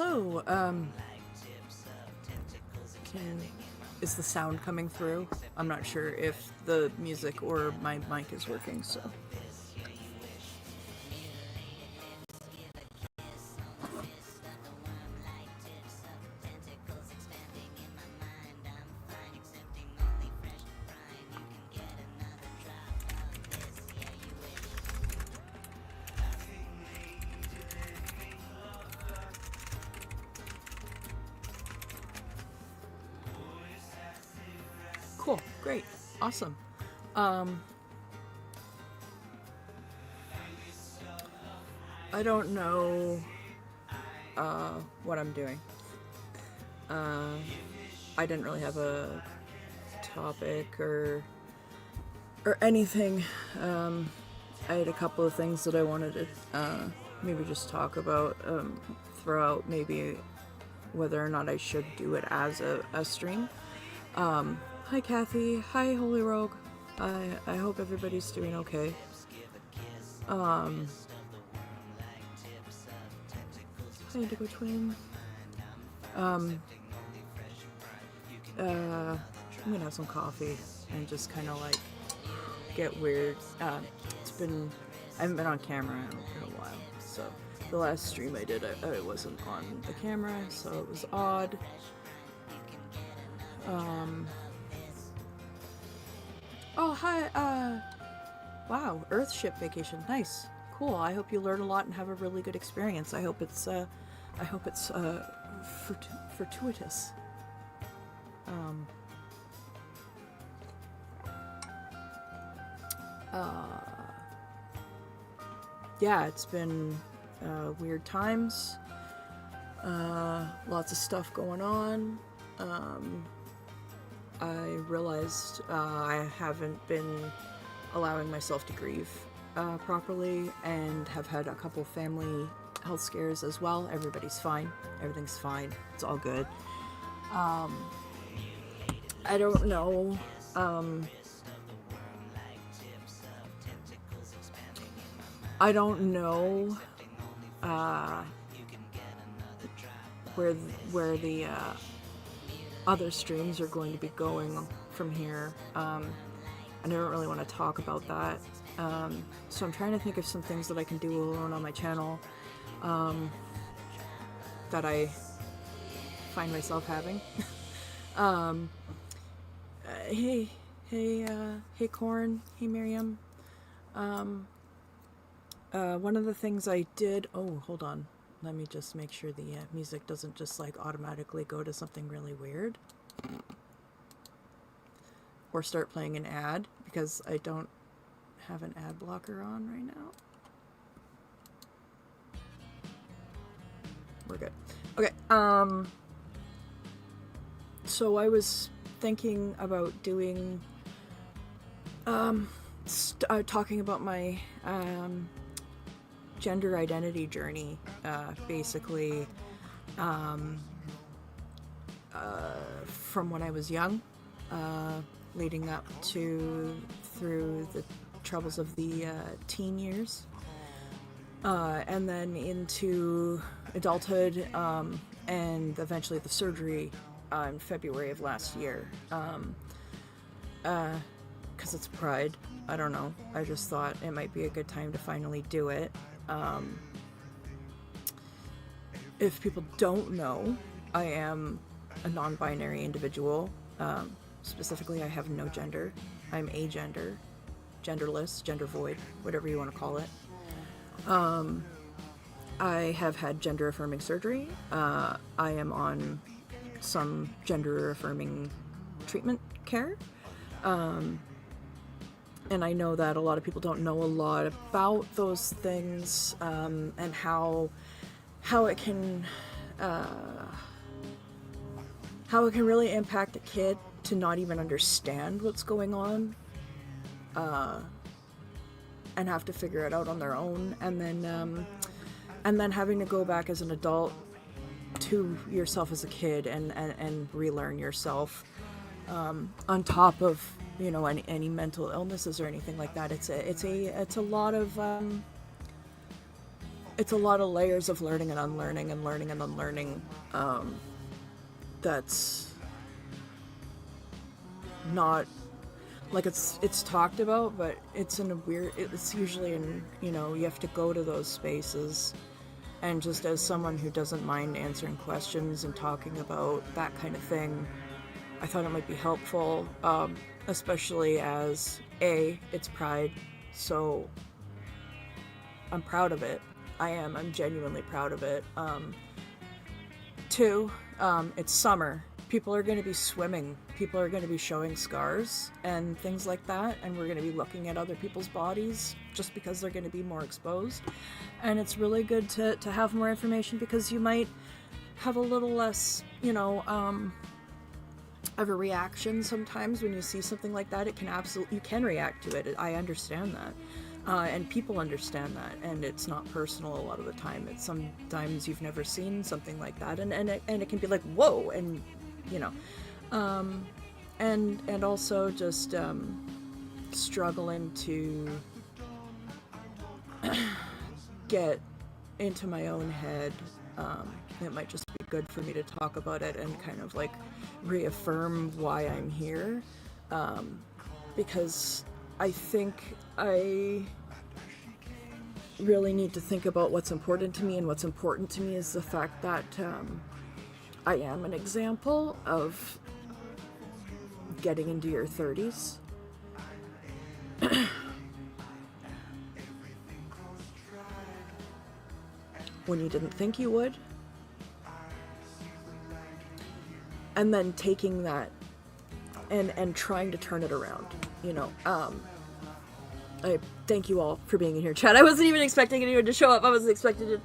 Hello. Is the sound coming through? I'm not sure if the music or my mic is working, so. Cool, great, awesome. I don't know what I'm doing. I didn't really have a topic or anything. I had a couple of things that I wanted to maybe just talk about, throw out maybe whether or not I should do it as a stream. Hi Kathy, hi Holy Rogue. I hope everybody's doing okay. Hi Indigo Twin. I'm gonna have some coffee and just kind of like get weird. I haven't been on camera in a while, so the last stream I did, I wasn't on the camera, so it was odd. Oh, hi, wow, Earthship vacation, nice, cool. I hope you learn a lot and have a really good experience. I hope it's fortuitous. Yeah, it's been weird times, lots of stuff going on. I realized I haven't been allowing myself to grieve properly, and have had a couple family health scares as well. Everybody's fine. Everything's fine. It's all good. I don't know. I don't know where the other streams are going to be going from here. And I don't really want to talk about that. So I'm trying to think of some things that I can do alone on my channel that I find myself having. Hey Corin, hey Miriam. One of the things I did, oh, hold on. Let me just make sure the music doesn't just like automatically go to something really weird. Or start playing an ad, because I don't have an ad blocker on right now. We're good. Okay, so I was thinking about doing, talking about my, gender identity journey, basically, from when I was young, leading up to through the troubles of the teen years, and then into adulthood, and eventually the surgery in February of last year, because it's Pride. I don't know, I just thought it might be a good time to finally do it. If people don't know, I am a non-binary individual. Specifically, I have no gender. I'm agender, genderless, gender void, whatever you want to call it. I have had gender-affirming surgery. I am on some gender-affirming treatment care. And I know that a lot of people don't know a lot about those things, and how it can really impact a kid to not even understand what's going on, and have to figure it out on their own, and then having to go back as an adult to yourself as a kid and relearn yourself, on top of, you know, any mental illnesses or anything like that. It's a lot of it's a lot of layers of learning and unlearning and learning and unlearning. That's not like it's talked about, but it's in a weird. It's usually in, you have to go to those spaces, and just as someone who doesn't mind answering questions and talking about that kind of thing, I thought it might be helpful, especially as it's Pride, so I'm proud of it. I'm genuinely proud of it. Two, it's summer. People are going to be swimming. People are going to be showing scars and things like that. And we're going to be looking at other people's bodies just because they're going to be more exposed. And it's really good to have more information, because you might have a little less, of a reaction sometimes when you see something like that. You can react to it. I understand that. And people understand that, and it's not personal a lot of the time. It's sometimes you've never seen something like that, and it can be like, whoa, and and also just struggling to get into my own head. It might just be good for me to talk about it and kind of like reaffirm why I'm here, because I think I really need to think about what's important to me, and what's important to me is the fact that I am an example of getting into your 30s. When you didn't think you would. And then taking that and trying to turn it around, I thank you all for being in here, chat. I wasn't even expecting anyone to show up. I wasn't expecting to.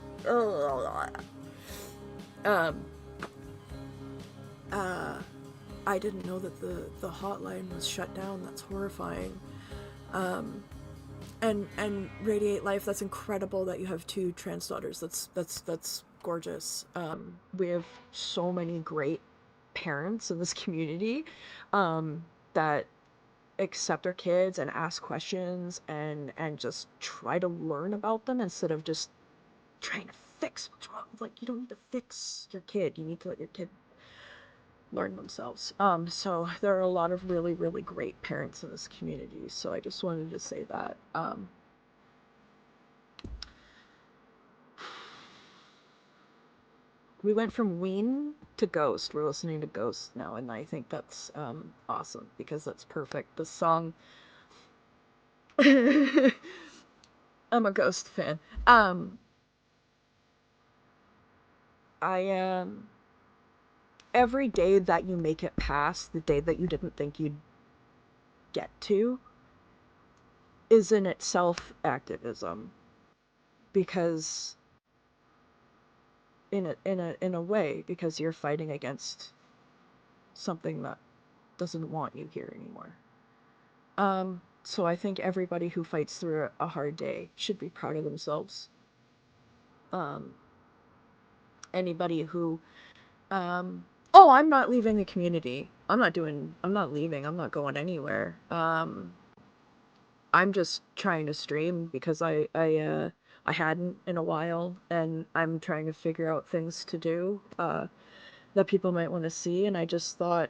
I didn't know that the hotline was shut down. That's horrifying. And Radiate Life. That's incredible that you have 2 trans daughters. That's gorgeous. We have so many great parents in this community, that accept our kids and ask questions and just try to learn about them instead of just trying to fix what's wrong. Like, you don't need to fix your kid. You need to let your kid learn themselves. So there are a lot of really, really great parents in this community. So I just wanted to say that. We went from Ween to Ghost. We're listening to Ghost now, and I think that's awesome, because that's perfect. The song. I'm a Ghost fan. I every day that you make it past the day that you didn't think you'd get to is in itself activism, because in a way, because you're fighting against something that doesn't want you here anymore. So I think everybody who fights through a hard day should be proud of themselves. Anybody who oh, I'm not leaving the community. I'm not leaving. I'm not going anywhere. I'm just trying to stream because I hadn't in a while, and I'm trying to figure out things to do that people might want to see, and I just thought,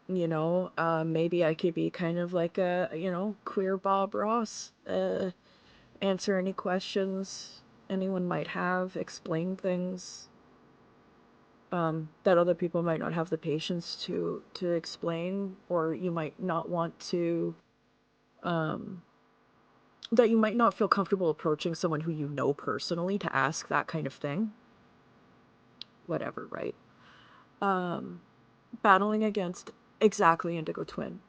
maybe I could be kind of like a, queer Bob Ross, answer any questions anyone might have, explain things that other people might not have the patience to explain, or you might not want to, that you might not feel comfortable approaching someone who you know personally to ask that kind of thing. Whatever, right? Battling against exactly Indigo Twin.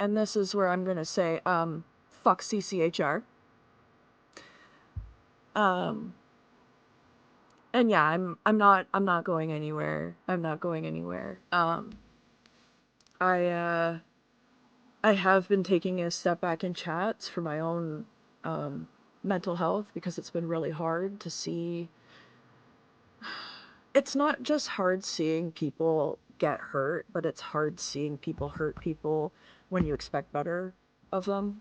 And this is where I'm gonna say, fuck CCHR. And yeah, I'm not going anywhere. I'm not going anywhere. I have been taking a step back in chats for my own mental health, because it's been really hard to see. It's not just hard seeing people get hurt, but it's hard seeing people hurt people when you expect better of them.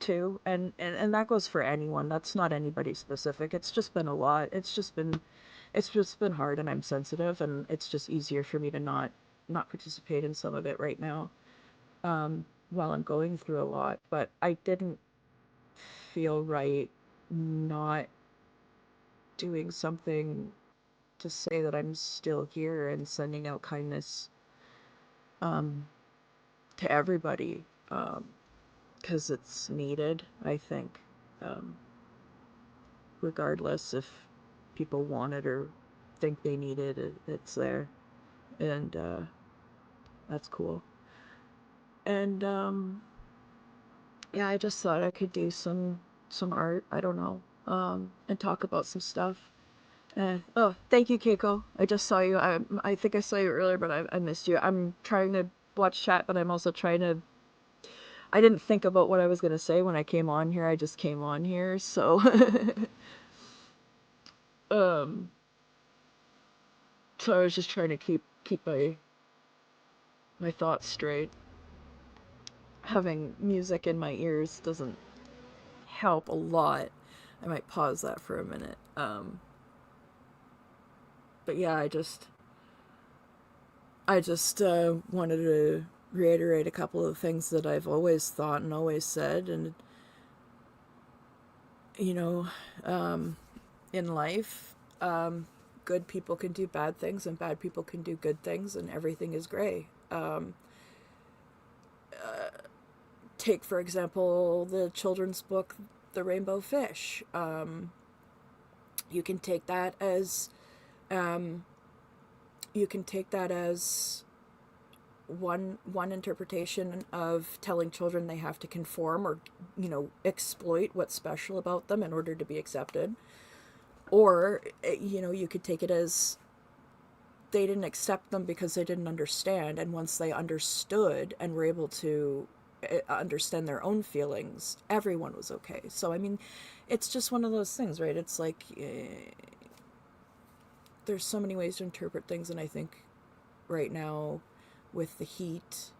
too, and that goes for anyone. That's not anybody specific. It's just been a lot. It's just been hard, and I'm sensitive, and it's just easier for me to not participate in some of it right now, while I'm going through a lot. But I didn't feel right not doing something to say that I'm still here and sending out kindness, um, to everybody, because it's needed, I think, um, regardless if people want it or think they need it, it's there, and that's cool. And yeah, I just thought I could do some art. I don't know, and talk about some stuff. And oh, thank you, Keiko. I just saw you. I think I saw you earlier, but I missed you. I'm trying to watch chat, but I'm also trying to. I didn't think about what I was gonna say when I came on here. I just came on here, so um, so I was just trying to keep my thoughts straight. Having music in my ears doesn't help a lot. I might pause that for a minute. But yeah, I just wanted to reiterate a couple of things that I've always thought and always said, and you know, in life, good people can do bad things, and bad people can do good things, and everything is gray. Take for example the children's book, The Rainbow Fish. You can take that as um, you can take that as one interpretation of telling children they have to conform or exploit what's special about them in order to be accepted, or you could take it as they didn't accept them because they didn't understand, and once they understood and were able to understand their own feelings, everyone was okay. So I mean, it's just one of those things, right? It's like there's so many ways to interpret things, and I think right now with the heat,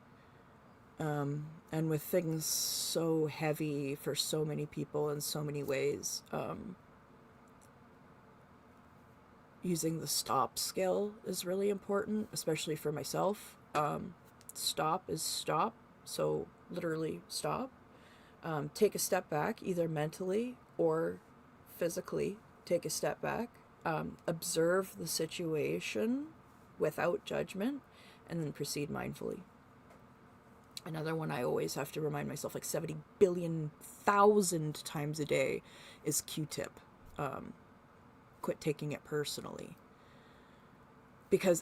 and with things so heavy for so many people in so many ways, using the stop skill is really important, especially for myself. Stop is stop, so literally stop. Take a step back, either mentally or physically. Take a step back. Observe the situation without judgment, and then proceed mindfully. Another one I always have to remind myself, like 70 billion thousand times a day, is Q-tip. Quit taking it personally.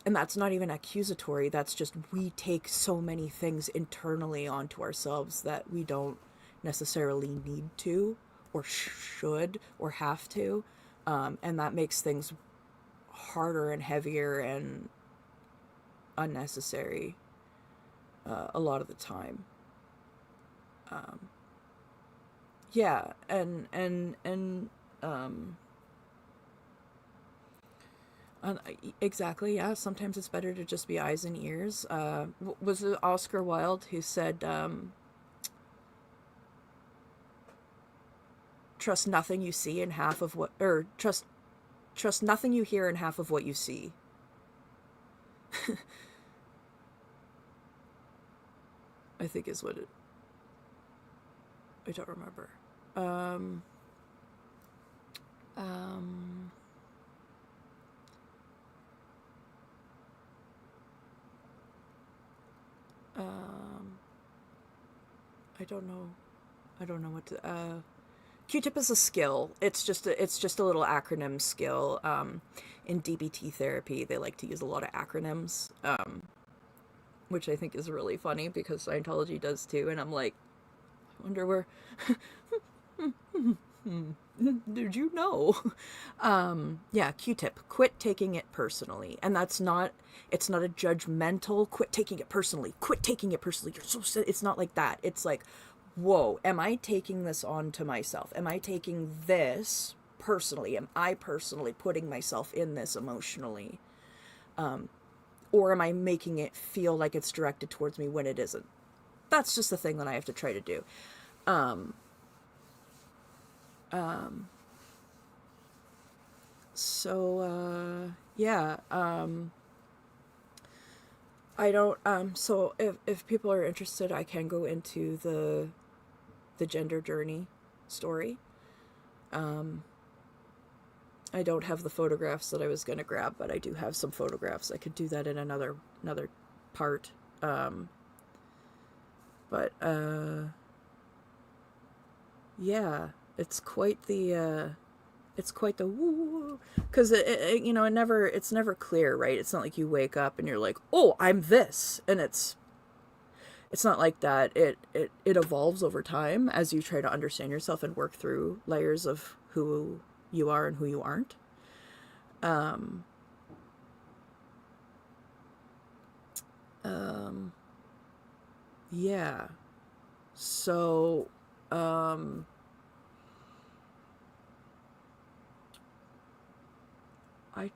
And that's not even accusatory, that's just, we take so many things internally onto ourselves that we don't necessarily need to, or should, or have to. And that makes things harder and heavier and unnecessary a lot of the time. Yeah, exactly, yeah. Sometimes it's better to just be eyes and ears. Was it Oscar Wilde who said, "Trust nothing you see and half of what, or trust nothing you hear and half of what you see." I think is what it. I don't remember. Um, um, um, I don't know. I don't know what to. Q-tip is a skill. It's just a little acronym skill. In DBT therapy, they like to use a lot of acronyms, which I think is really funny because Scientology does too. And I'm like, I wonder where. Did you know? Yeah, Q-tip. Quit taking it personally, and that's not. It's not a judgmental. Quit taking it personally. Quit taking it personally. You're so. It's not like that. It's like, whoa, am I taking this on to myself? Am I taking this personally? Am I personally putting myself in this emotionally? Or am I making it feel like it's directed towards me when it isn't? That's just the thing that I have to try to do. Yeah. I don't, so if people are interested, I can go into the gender journey story. I don't have the photographs that I was going to grab, but I do have some photographs. I could do that in another part. But yeah, it's quite the woo, because it's never clear, right? It's not like you wake up and you're like, oh, I'm this, and it's not like that. It evolves over time as you try to understand yourself and work through layers of who you are and who you aren't. Um, um, yeah. So, um, I,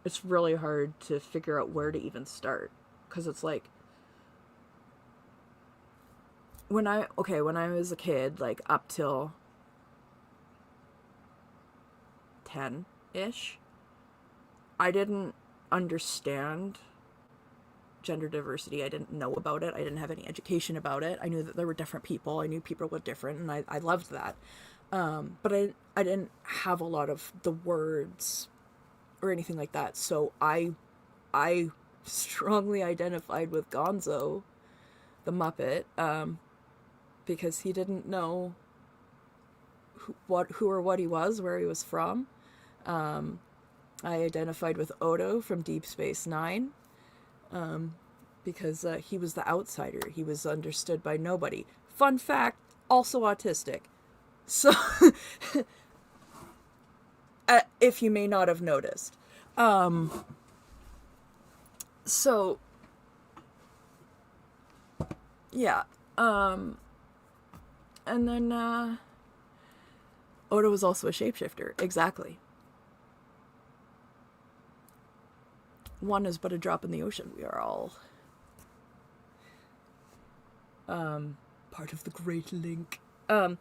it's really hard to figure out where to even start, because it's like, when I was a kid, like up till 10-ish, I didn't understand gender diversity. I didn't know about it. I didn't have any education about it. I knew that there were different people. I knew people were different, and I loved that. But I didn't have a lot of the words or anything like that. So I strongly identified with Gonzo, the Muppet, because he didn't know who or what he was, where he was from. I identified with Odo from Deep Space Nine, because he was the outsider. He was understood by nobody. Fun fact, also autistic. So, if you may not have noticed. So, yeah. And then, Odo was also a shapeshifter. Exactly. One is but a drop in the ocean. We are all part of the Great Link. I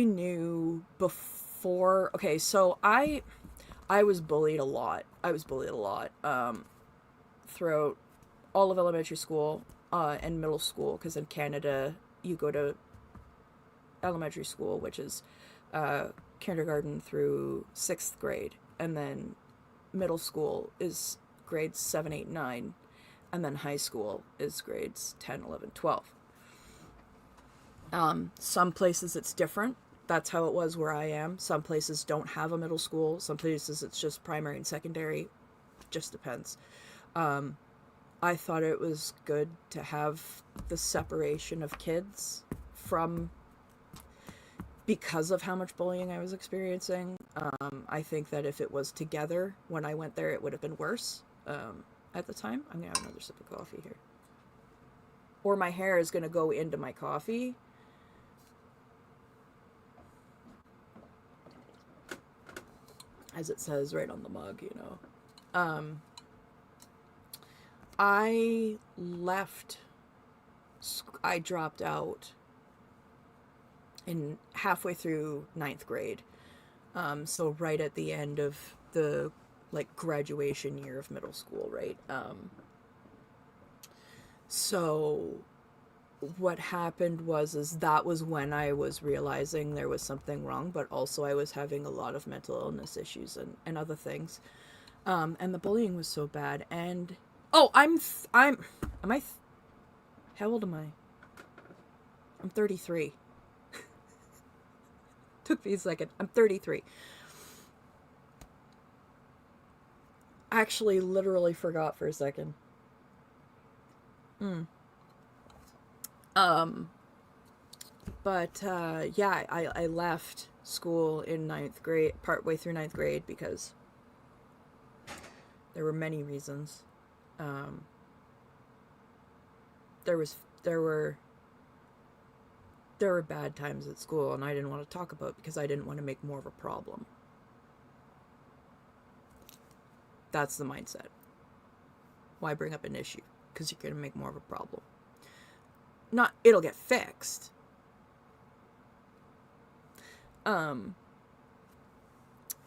knew before. Okay, so I was bullied a lot. Throughout all of elementary school and middle school, because in Canada you go to elementary school, which is kindergarten through 6th grade, and then middle school is grades 7, 8, 9, and then high school is grades 10, 11, 12. Some places it's different. That's how it was where I am. Some places don't have a middle school. Some places it's just primary and secondary. Just depends. I thought it was good to have the separation of kids because of how much bullying I was experiencing. I think that if it was together when I went there, it would have been worse at the time. I'm going to have another sip of coffee here. Or my hair is going to go into my coffee. As it says right on the mug, I dropped out in halfway through 9th grade. So right at the end of the graduation year of middle school, right? So what happened is that was when I was realizing there was something wrong, but also I was having a lot of mental illness issues and other things. And the bullying was so bad. And how old am I? I'm 33. Took me a second. I'm 33. I actually literally forgot for a second. But yeah, I left school in 9th grade, partway through 9th grade, because there were many reasons. There were bad times at school, and I didn't want to talk about it because I didn't want to make more of a problem. That's the mindset. Why bring up an issue? because you're going to make more of a problem. Not, it'll get fixed.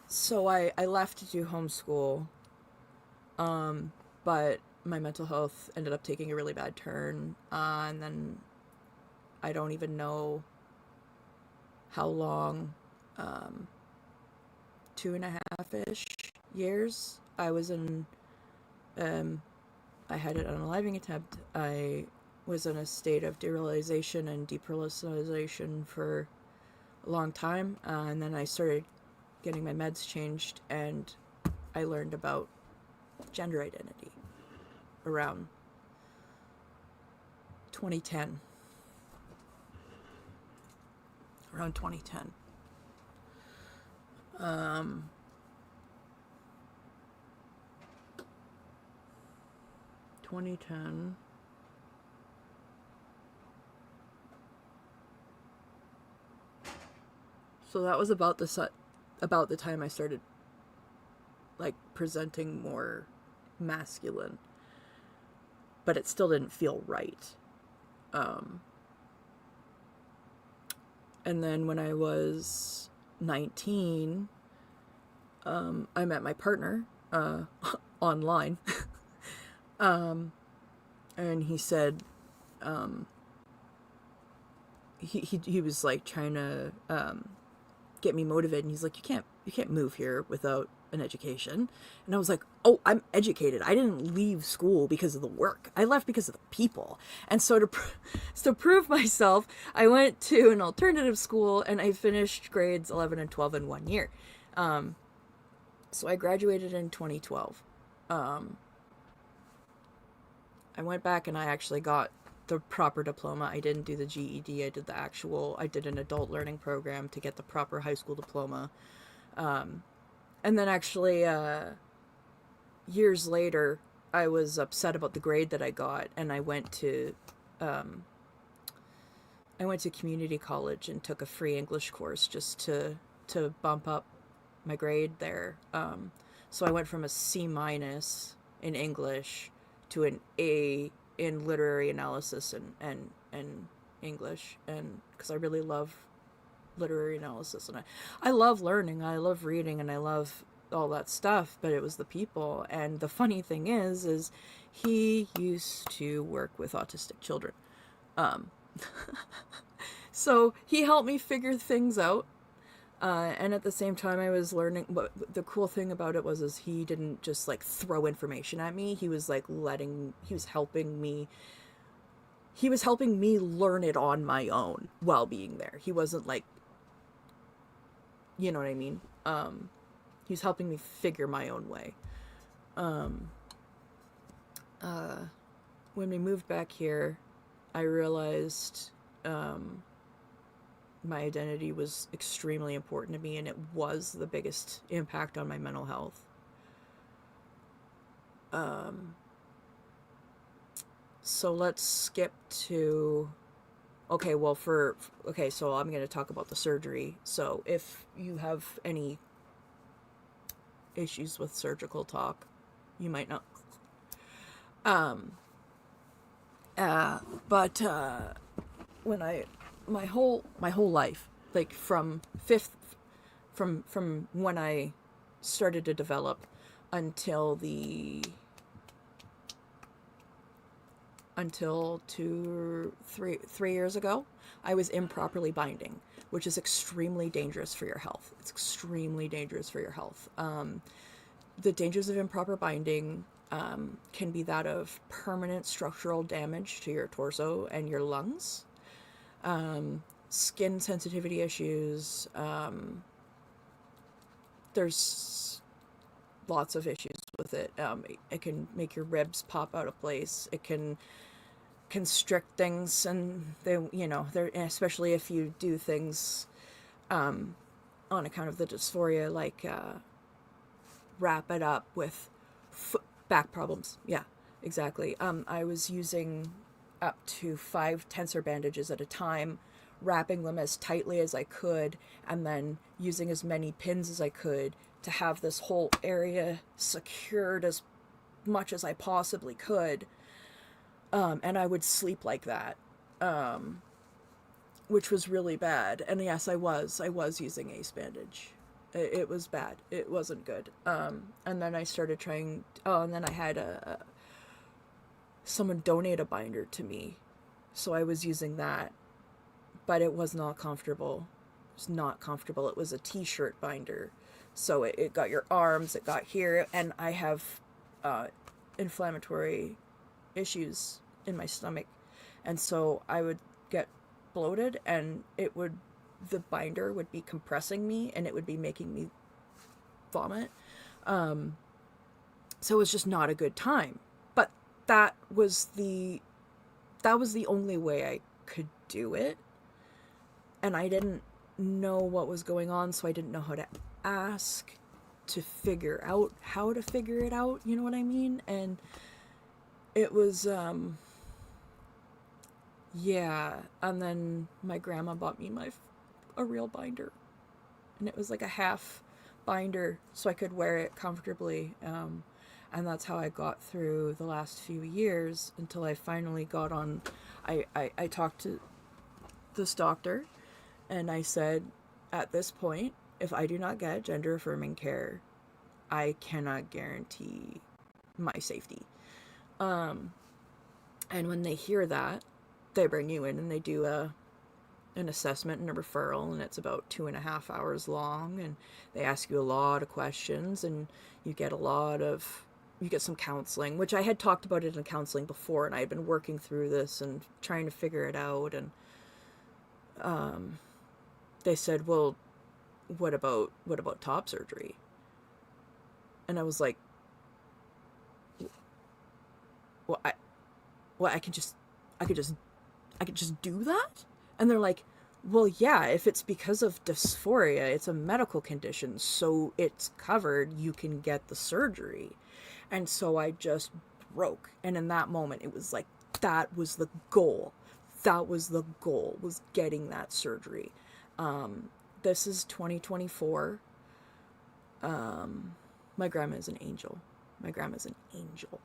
So I left to do homeschool, but my mental health ended up taking a really bad turn, and then I don't even know how long, 2.5-ish years I was in, I had an unaliving attempt. I was in a state of derealization and depersonalization for a long time, and then I started getting my meds changed, and I learned about gender identity around 2010. Around 2010. 2010. So that was about the time I started, like, presenting more masculine, but it still didn't feel right. And then when I was 19, I met my partner online, and he said, he was like trying to get me motivated, and he's like, you can't move here without an education. And I was like, oh, I'm educated. I didn't leave school because of the work. I left because of the people. And so to prove myself, I went to an alternative school, and I finished grades 11 and 12 in 1 year. So I graduated in 2012. I went back and I actually got the proper diploma. I didn't do the GED. I did an adult learning program to get the proper high school diploma. And then actually, years later, I was upset about the grade that I got, and I went to community college and took a free English course just to bump up my grade there. So I went from a C- in English to an A in literary analysis and English, and because I really love literary analysis, and I love learning, I love reading, and I love all that stuff, but it was the people. And the funny thing is he used to work with autistic children, so he helped me figure things out, and at the same time I was learning. But the cool thing about it was he didn't just like throw information at me. He was like he was helping me learn it on my own while being there. He wasn't like, you know what I mean? He was helping me figure my own way. When we moved back here, I realized my identity was extremely important to me, and it was the biggest impact on my mental health. So let's skip to, so I'm going to talk about the surgery. So if you have any issues with surgical talk, you might not. When my whole life, like from when I started to develop until 3 years ago, I was improperly binding, which is extremely dangerous for your health. It's extremely dangerous for your health. The dangers of improper binding can be that of permanent structural damage to your torso and your lungs, skin sensitivity issues. There's lots of issues with it. It can make your ribs pop out of place. It can constrict things, and especially if you do things on account of the dysphoria, like wrap it up with back problems. Yeah, exactly. I was using up to 5 tensor bandages at a time, wrapping them as tightly as I could, and then using as many pins as I could to have this whole area secured as much as I possibly could. And I would sleep like that, which was really bad. And yes, I was using ace bandage. It was bad. It wasn't good. And then I started trying. Oh, and then I had someone donate a binder to me, so I was using that, but it was not comfortable. It was not comfortable. It was a t-shirt binder, so it got your arms, it got here, and I have inflammatory issues in my stomach, and so I would get bloated, and the binder would be compressing me, and it would be making me vomit. So it was just not a good time. But that was the only way I could do it, and I didn't know what was going on, so I didn't know how to ask to figure out how to figure it out, you know what I mean? And it was yeah, and then my grandma bought me a real binder, and it was like a half binder so I could wear it comfortably, and that's how I got through the last few years until I finally got on. I talked to this doctor, and I said, at this point, if I do not get gender affirming care, I cannot guarantee my safety. And when they hear that, they bring you in and they do an assessment and a referral, and it's about 2.5 hours long, and they ask you a lot of questions, and you get some counseling, which I had talked about it in counseling before, and I had been working through this and trying to figure it out. And they said, well, what about top surgery? And I was like, I could just do that? And they're like, well, yeah, if it's because of dysphoria, it's a medical condition, so it's covered, you can get the surgery. And so I just broke. And in that moment, it was like, that was the goal. That was the goal, was getting that surgery. This is 2024. My grandma is an angel. My grandma's an angel.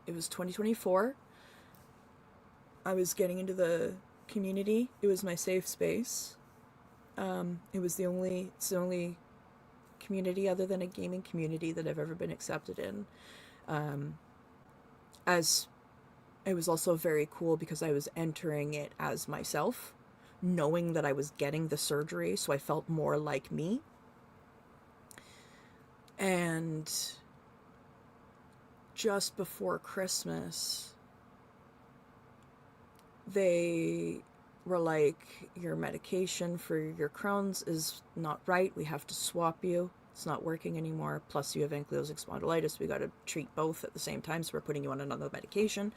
It was 2024. I was getting into the community. It was my safe space. It's the only community other than a gaming community that I've ever been accepted in. As it was also very cool because I was entering it as myself, knowing that I was getting the surgery, so I felt more like me. And just before Christmas, they were like, your medication for your Crohn's is not right. We have to swap you. It's not working anymore. Plus you have ankylosing spondylitis. We got to treat both at the same time. So we're putting you on another medication.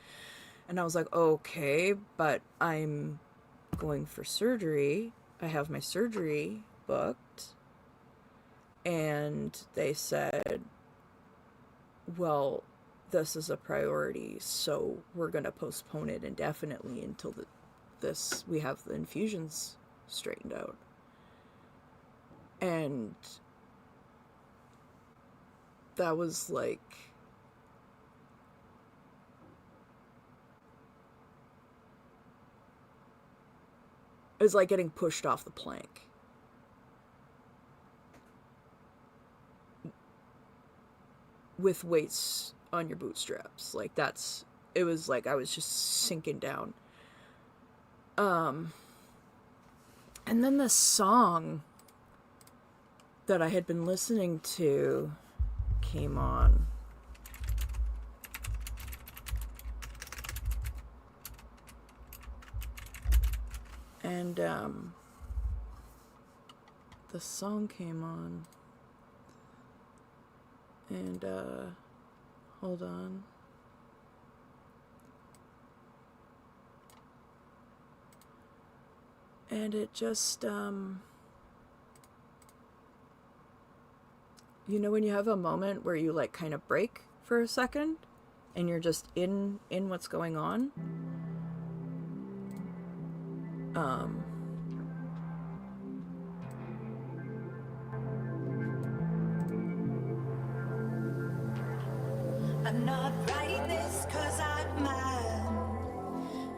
And I was like, okay, but I'm going for surgery. I have my surgery booked. And they said, well, this is a priority, so we're going to postpone it indefinitely until we have the infusions straightened out. And that was like, it was like getting pushed off the plank. With weights on your bootstraps. Like, it was like I was just sinking down. And then this song that I had been listening to came on. And the song came on. And hold on. And it just you know when you have a moment where you like kind of break for a second and you're just in what's going on? I'm not writing this 'cause I'm mad.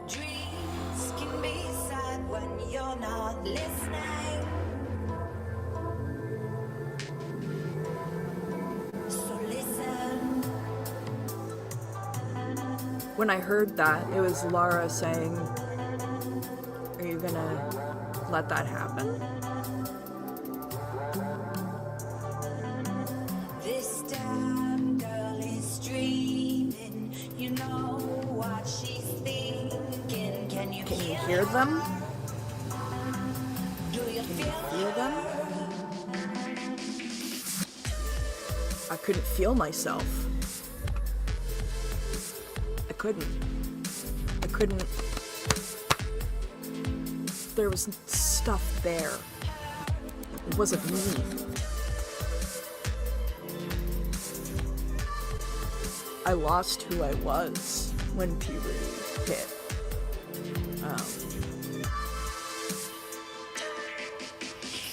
Dreams can be sad when you're not listening. So listen. When I heard that, it was Lara saying, "Are you gonna let that happen?" This damn girl is dreaming. You know what she's thinking. Can you Hear them? Do you Feel them? I couldn't feel myself. I couldn't. There was stuff there. It wasn't me. I lost who I was when puberty hit.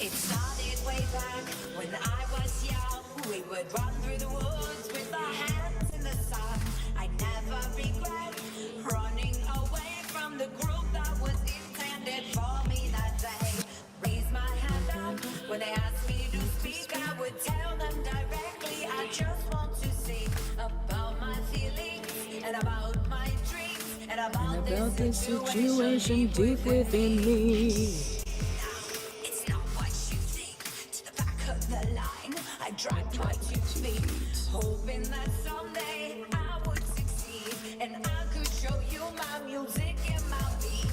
It started way back when I was young. We would run through the woods with our hands in the sun. I never regret running away from the group that was intended for me that day. Raise my hand up when they asked me to speak. I would tell them directly. I just want to sing about my feelings and about my dreams and about this situation deep within me. I dragged my 2 feet, hoping that someday I would succeed, and I could show you my music and my beat.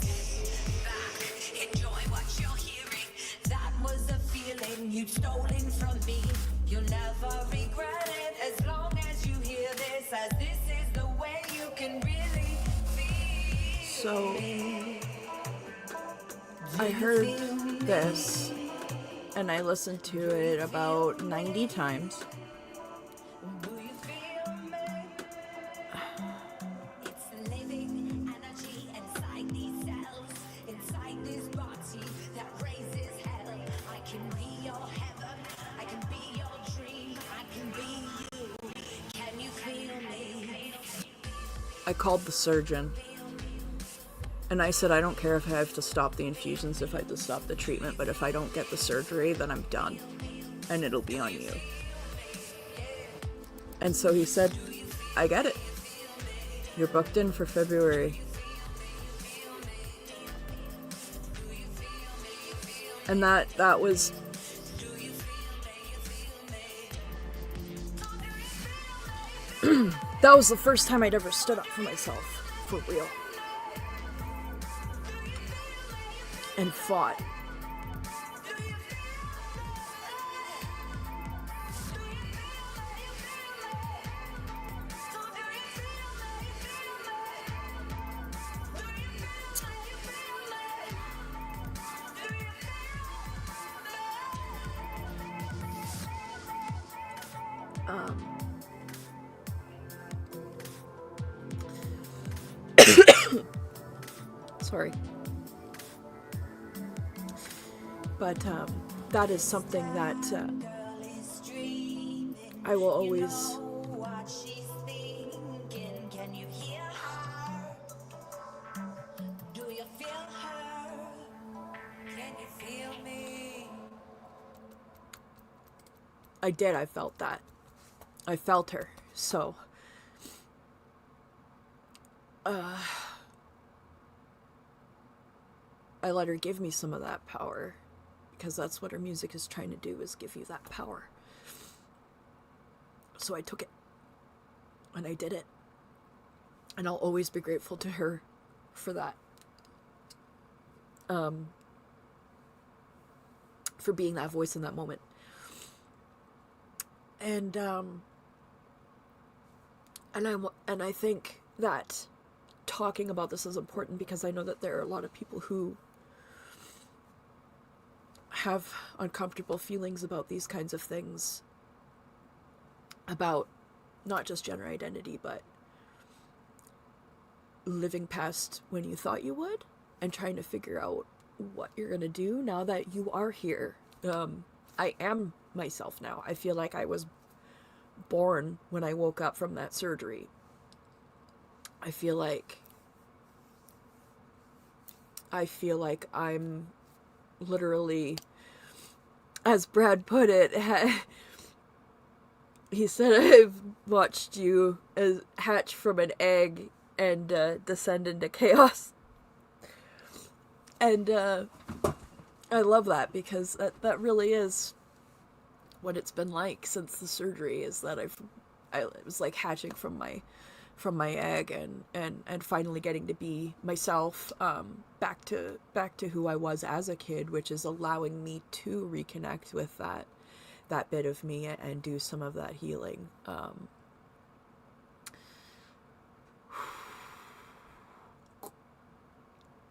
Sit back, enjoy what you're hearing. That was a feeling you'd stolen from me. You'll never regret it as long as you hear this, as this is the way you can really feel. So, I heard this, and I listened to it about 90 times. Do you feel me? It's the living energy inside these cells, inside this body that raises hell. I can be your heaven, I can be your dream, I can be you. Can you feel me? I called the surgeon, and I said, I don't care if I have to stop the infusions, if I have to stop the treatment, but if I don't get the surgery, then I'm done, and it'll be on you. And so he said, I get it. You're booked in for February. And that was... that was the first time I'd ever stood up for myself, for real. And fought. Sorry. But that is something that I will always Can you hear her? Do you feel her? Can you feel me? I did. I felt that. I felt her. So, I let her give me some of that power, because that's what her music is trying to do, is give you that power. So I took it, and I did it, and I'll always be grateful to her for that. For being that voice in that moment. And I think that talking about this is important, because I know that there are a lot of people who have uncomfortable feelings about these kinds of things, about not just gender identity, but living past when you thought you would, and trying to figure out what you're gonna do now that you are here. I am myself now. I feel like I was born when I woke up from that surgery. I feel like I'm literally, as Brad put it, he said, I've watched you as hatch from an egg and descend into chaos. And I love that, because that really is what it's been like since the surgery, is that it was like hatching from my egg, and finally getting to be myself, back to who I was as a kid, which is allowing me to reconnect with that bit of me and do some of that healing.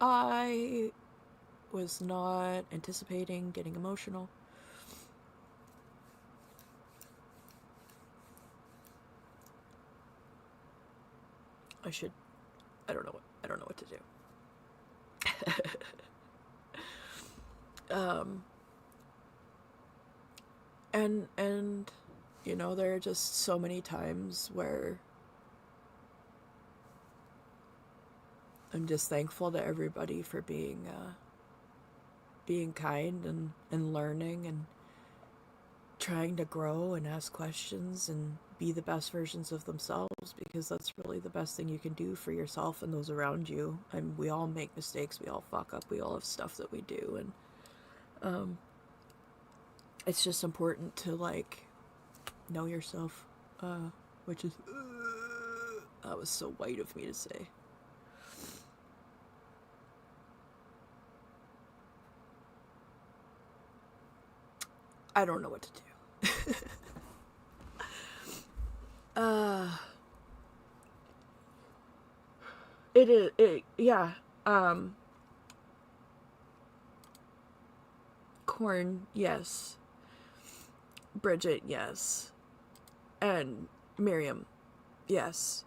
I was not anticipating getting emotional. I don't know what to do. And you know, there are just so many times where I'm just thankful to everybody for being kind and learning and trying to grow and ask questions and be the best versions of themselves, because that's really the best thing you can do for yourself and those around you. And we all make mistakes, we all fuck up, we all have stuff that we do, and it's just important to like know yourself, which is that was so white of me to say. I don't know what to do. Yeah. Corn, yes. Bridget, yes. And Miriam, yes.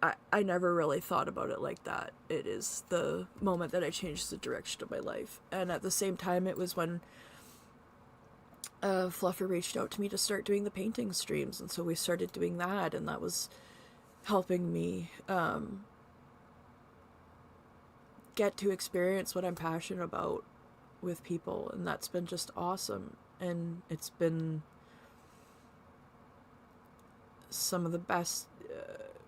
I never really thought about it like that. It is the moment that I changed the direction of my life. And at the same time, it was when Fluffer reached out to me to start doing the painting streams, and so we started doing that, and that was helping me get to experience what I'm passionate about with people, and that's been just awesome. And it's been some of the best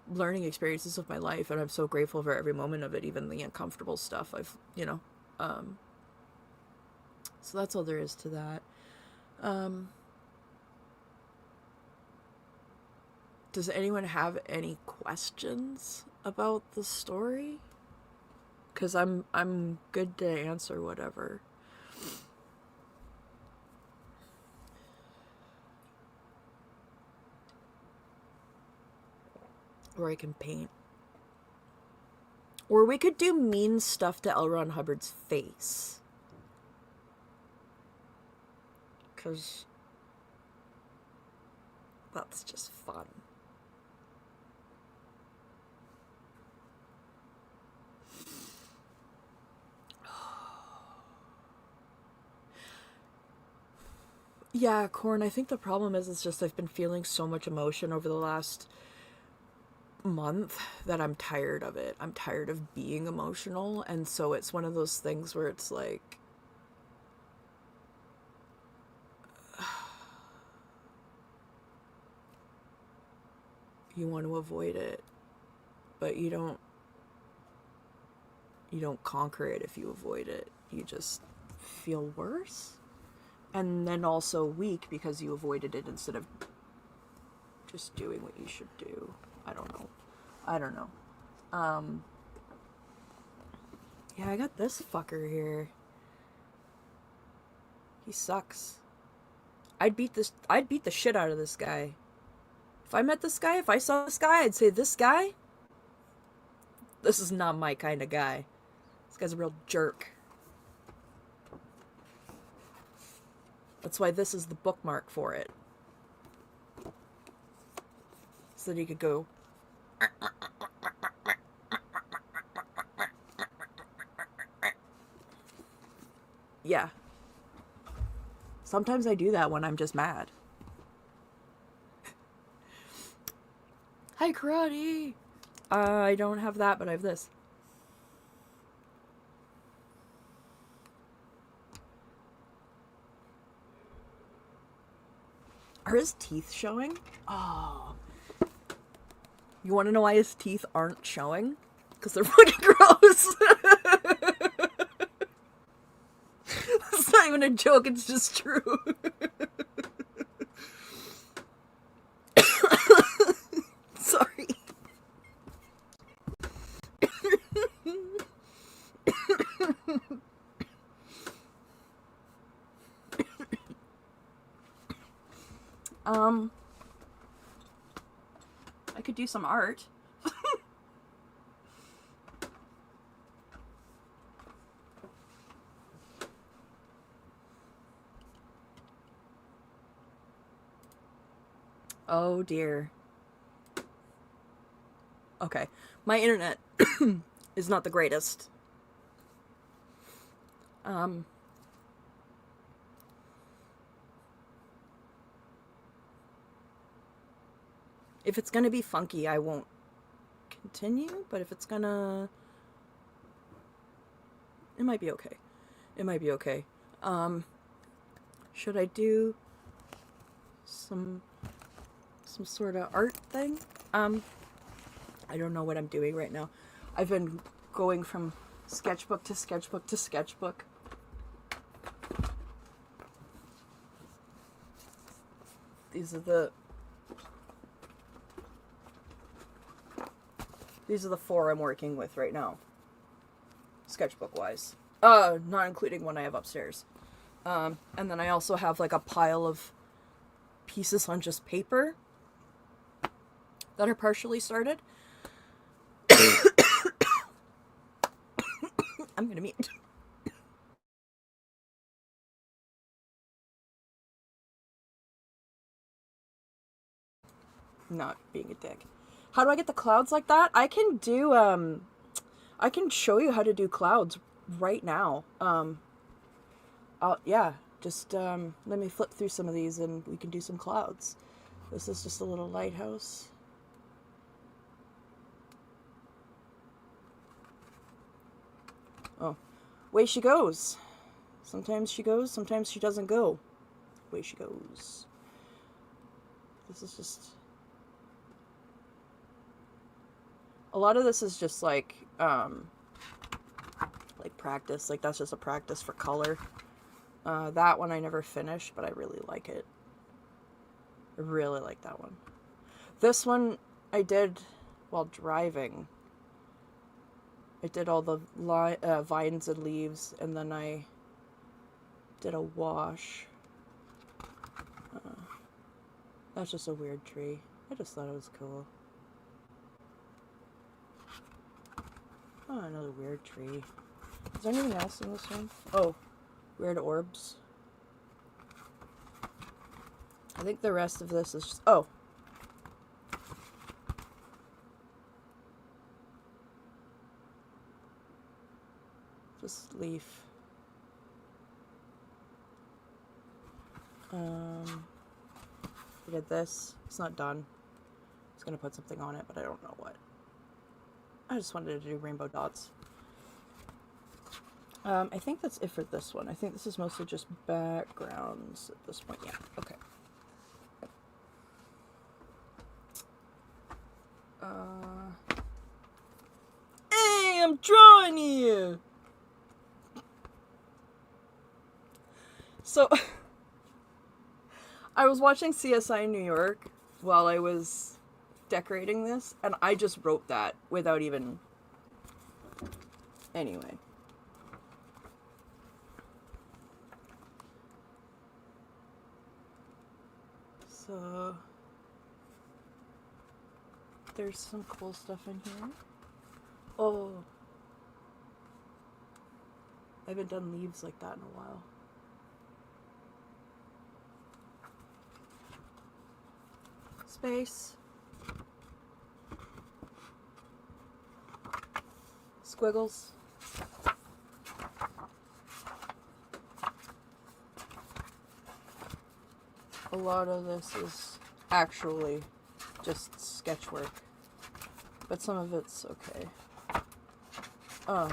learning experiences of my life, and I'm so grateful for every moment of it, even the uncomfortable stuff. So that's all there is to that. Does anyone have any questions about the story? Because I'm good to answer whatever. Or I can paint. Or we could do mean stuff to L. Ron Hubbard's face. Because that's just fun. Yeah, Corn, I think the problem is just I've been feeling so much emotion over the last month that I'm tired of it. I'm tired of being emotional, and so it's one of those things where it's like you want to avoid it, but you don't conquer it if you avoid it. You just feel worse, and then also weak because you avoided it instead of just doing what you should do. I don't know. Yeah, I got this fucker here. He sucks. I'd beat the shit out of this guy. If I met this guy, if I saw this guy, I'd say, this guy? This is not my kind of guy. This guy's a real jerk. That's why this is the bookmark for it. So that he could go... Yeah. Sometimes I do that when I'm just mad. my karate. I don't have that, but I have this. Are his teeth showing? Oh. You want to know why his teeth aren't showing? Because they're fucking gross. It's not even a joke, it's just true. Sorry. I could do some art. Oh dear. Okay. My internet is not the greatest. If it's gonna be funky, I won't continue, but if it's gonna... It might be okay. It might be okay. Should I do some sort of art thing? I don't know what I'm doing right now. I've been going from sketchbook to sketchbook to sketchbook. These are the four I'm working with right now, sketchbook wise. Not including one I have upstairs. And then I also have like a pile of pieces on just paper that are partially started. I'm gonna mute. Not being a dick. How do I get the clouds like that? I can do, I can show you how to do clouds right now. Yeah, just, let me flip through some of these and we can do some clouds. This is just a little lighthouse. Oh, way she goes. Sometimes she goes, sometimes she doesn't go. Way she goes. This is just... A lot of this is just like practice. Like, that's just a practice for color. That one I never finished, but I really like it. I really like that one. This one I did while driving. I did all the vines and leaves, and then I did a wash. That's just a weird tree. I just thought it was cool. Oh, another weird tree. Is there anything else in this one? Oh, weird orbs. I think the rest of this is just... Oh. Just leaf. I did this. It's not done. I was gonna put something on it, but I don't know what. I just wanted to do rainbow dots. I think that's it for this one. I think this is mostly just backgrounds at this point. Yeah, okay. Hey, I'm drawing here! So, I was watching CSI New York while I was decorating this, and I just wrote that without even... Anyway. So, there's some cool stuff in here. Oh. I haven't done leaves like that in a while. Space. Squiggles. A lot of this is actually just sketch work. but some of it's okay. Oh.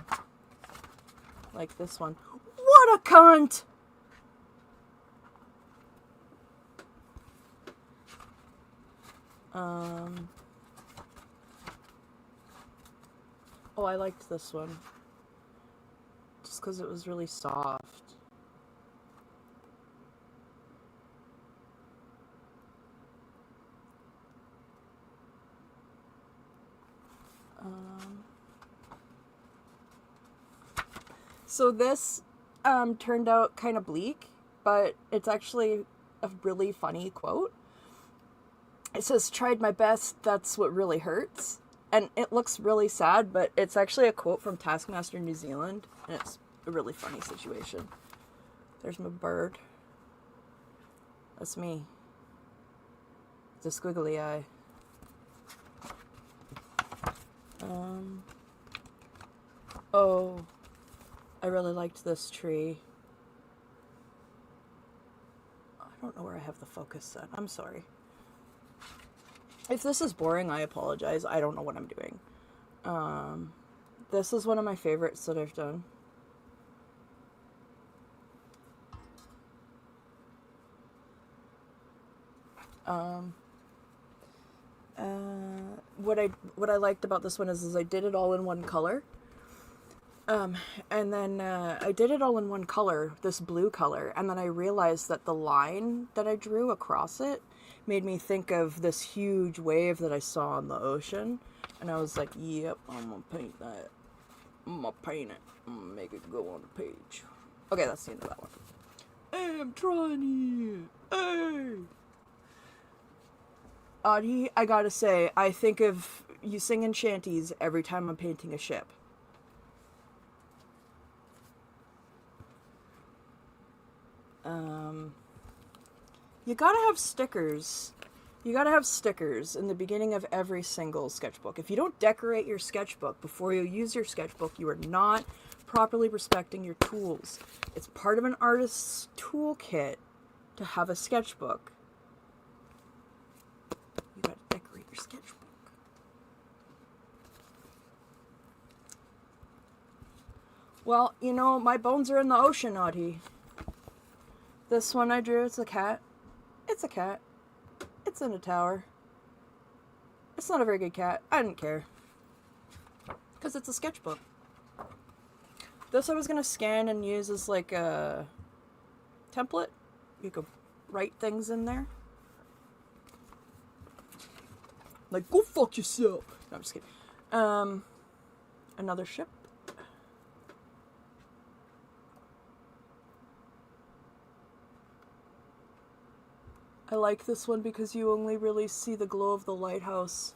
Like this one. What a cunt! Oh, I liked this one. Just because it was really soft. So this turned out kind of bleak, but it's actually a really funny quote. It says, "Tried my best, that's what really hurts." And it looks really sad, but it's actually a quote from Taskmaster New Zealand, and it's a really funny situation. There's my bird. That's me. It's a squiggly eye. Oh, I really liked this tree. I don't know where I have the focus set. I'm sorry. If this is boring, I apologize. I don't know what I'm doing. This is one of my favorites that I've done. What I liked about this one is I did it all in one color. And then I did it all in one color, this blue color, and then I realized that the line that I drew across it made me think of this huge wave that I saw in the ocean, and I was like, yep, I'm gonna paint that. I'm gonna paint it. I'm gonna make it go on the page. Okay, that's the end of that one. Hey, I'm trying it. Hey! Audie, I gotta say, I think of you singing shanties every time I'm painting a ship. You gotta have stickers. You gotta have stickers in the beginning of every single sketchbook. If you don't decorate your sketchbook before you use your sketchbook, you are not properly respecting your tools. It's part of an artist's toolkit to have a sketchbook. You gotta decorate your sketchbook. Well, you know, my bones are in the ocean, Audie. This one I drew, it's a cat. It's a cat. It's in a tower. It's not a very good cat. I didn't care. Because it's a sketchbook. This I was going to scan and use as like a template. You could write things in there. Like, go fuck yourself. No, I'm just kidding. Another ship. I like this one because you only really see the glow of the lighthouse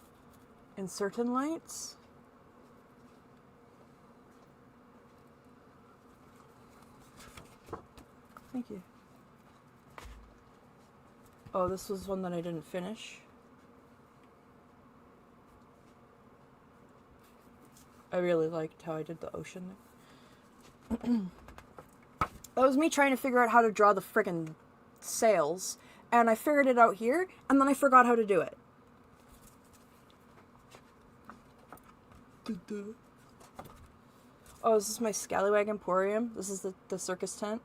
in certain lights. Thank you. Oh, this was one that I didn't finish. I really liked how I did the ocean. That was me trying to figure out how to draw the friggin' sails. And I figured it out here, and then I forgot how to do it. Oh, is this my Scallywag Emporium? This is the circus tent?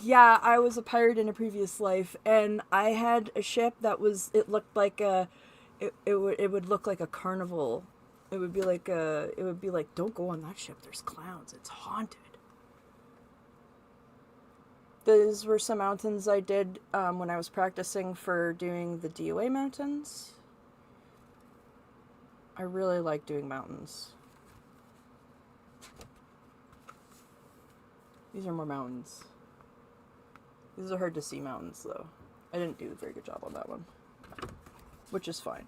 Yeah, I was a pirate in a previous life, and I had a ship that was, it looked like a, it would look like a carnival. It would be like, don't go on that ship, there's clowns, it's haunted. Those were some mountains I did when I was practicing for doing the DOA mountains. I really like doing mountains. These are more mountains. These are hard to see mountains, though. I didn't do a very good job on that one. Which is fine.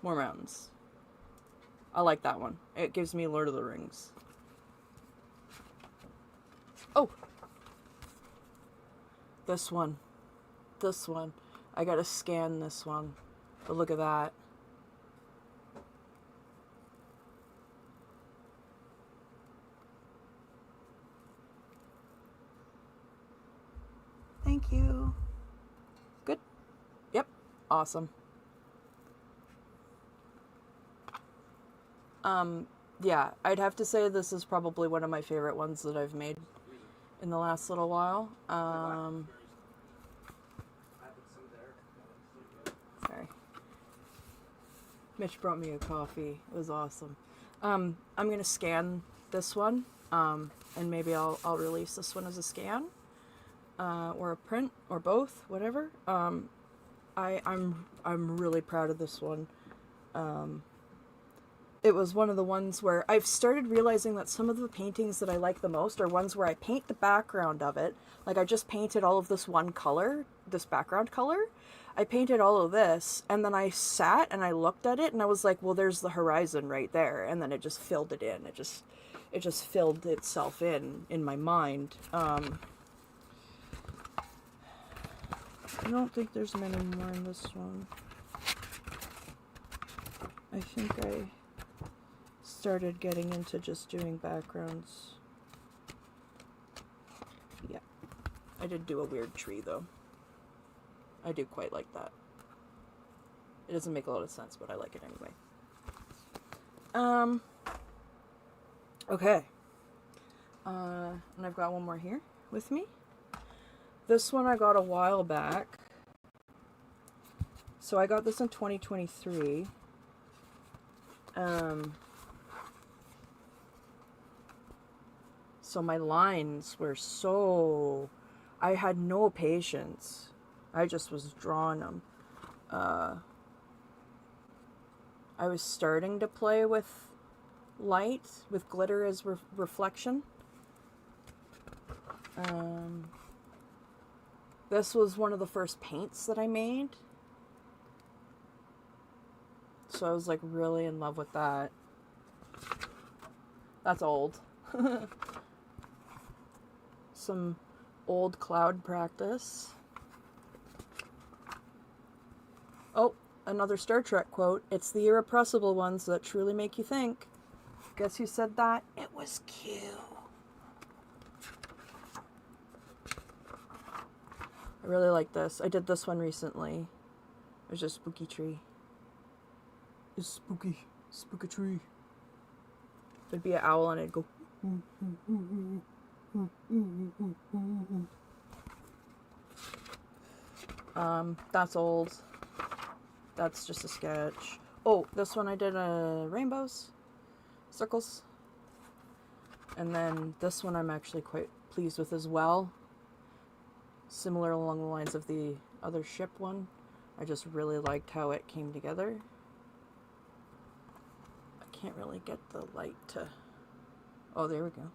More mountains. I like that one. It gives me Lord of the Rings. Oh! This one. This one. I gotta scan this one. But look at that. Thank you. Good? Yep. Awesome. Yeah, I'd have to say this is probably one of my favorite ones that I've made in the last little while. Sorry. Mitch brought me a coffee. It was awesome. I'm gonna scan this one, and maybe I'll release this one as a scan, or a print, or both, whatever. I'm really proud of this one. It was one of the ones where I've started realizing that some of the paintings that I like the most are ones where I paint the background of it. Like I just painted all of this one color, this background color. I painted all of this, and then I sat and I looked at it and I was like, well, there's the horizon right there. And then it just filled it in. It just filled itself in my mind. I don't think there's many more in this one. I think I started getting into just doing backgrounds. Yeah. I did do a weird tree though. I do quite like that. It doesn't make a lot of sense, but I like it anyway. Okay. And I've got one more here with me. This one I got a while back. So I got this in 2023. So my lines were I had no patience. I just was drawing them. I was starting to play with light, with glitter as reflection. This was one of the first paints that I made. So I was like really in love with that. That's old. Some old cloud practice. Oh, another Star Trek quote. It's the irrepressible ones that truly make you think. Guess who said that? It was Q. I really like this. I did this one recently. It was just spooky tree. It's spooky. Spooky tree. There'd be an owl and it'd go. That's old. That's just a sketch. Oh, this one I did rainbows, circles. And then this one I'm actually quite pleased with as well. Similar along the lines of the other ship one. I just really liked how it came together. I can't really get the light to... Oh, there we go.